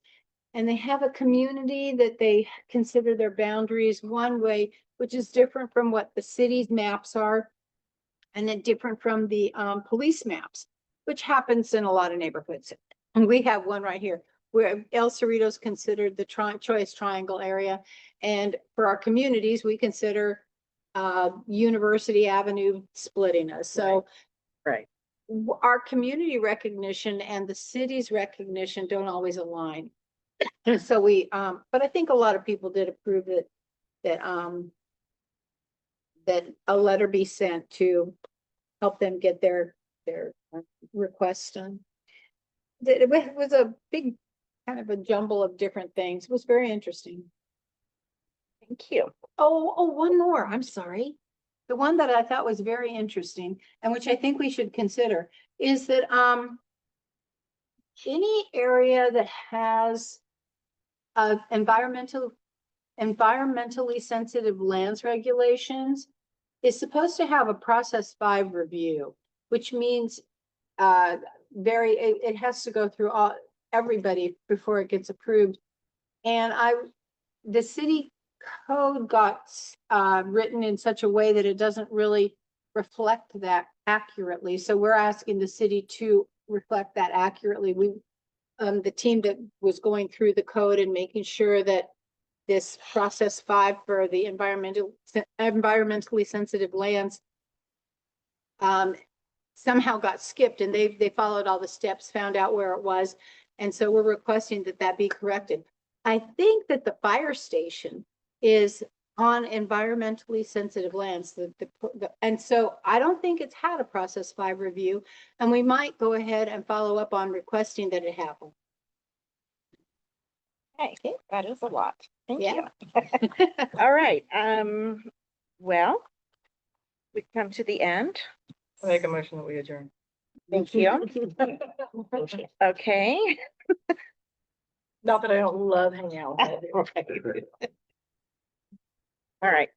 and they have a community that they consider their boundaries one way, which is different from what the city's maps are, and then different from the police maps, which happens in a lot of neighborhoods. And we have one right here where El Cerrito is considered the choice triangle area. And for our communities, we consider University Avenue splitting us. So Right. Our community recognition and the city's recognition don't always align. So but I think a lot of people did approve that a letter be sent to help them get their requests done. It was a big kind of a jumble of different things. It was very interesting. Thank you. Oh, one more. I'm sorry. The one that I thought was very interesting, and which I think we should consider, is that any area that has environmentally sensitive lands regulations is supposed to have a process 5 review, which means it has to go through everybody before it gets approved. And the city code got written in such a way that it doesn't really reflect that accurately. So we're asking the city to reflect that accurately. The team that was going through the code and making sure that this process 5 for the environmentally sensitive lands somehow got skipped, and they followed all the steps, found out where it was. And so we're requesting that be corrected. I think that the fire station is on environmentally sensitive lands. And so I don't think it's had a process 5 review, and we might go ahead and follow up on requesting that it happen. Okay, that is a lot. Thank Yeah. you. All right, well, we've come to the end. I'll make a motion that we adjourn. Thank you. Okay. Not that I don't love hanging out with you. All right,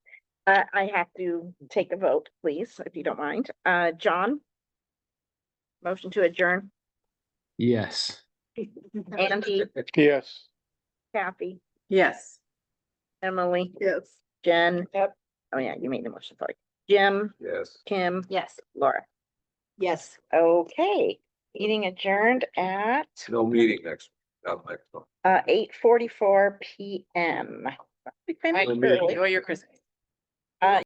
I have to take a vote, please, if you don't mind. John? Motion to adjourn. Yes. Andy? Yes. Kathy? Yes. Emily? Yes. Jen? Yep. Oh, yeah, you made the motion, sorry. Jim? Yes. Kim? Yes. Laura? Yes. Okay, meeting adjourned at No meeting next month. 8:44 PM. We finished early. Enjoy your Christmas.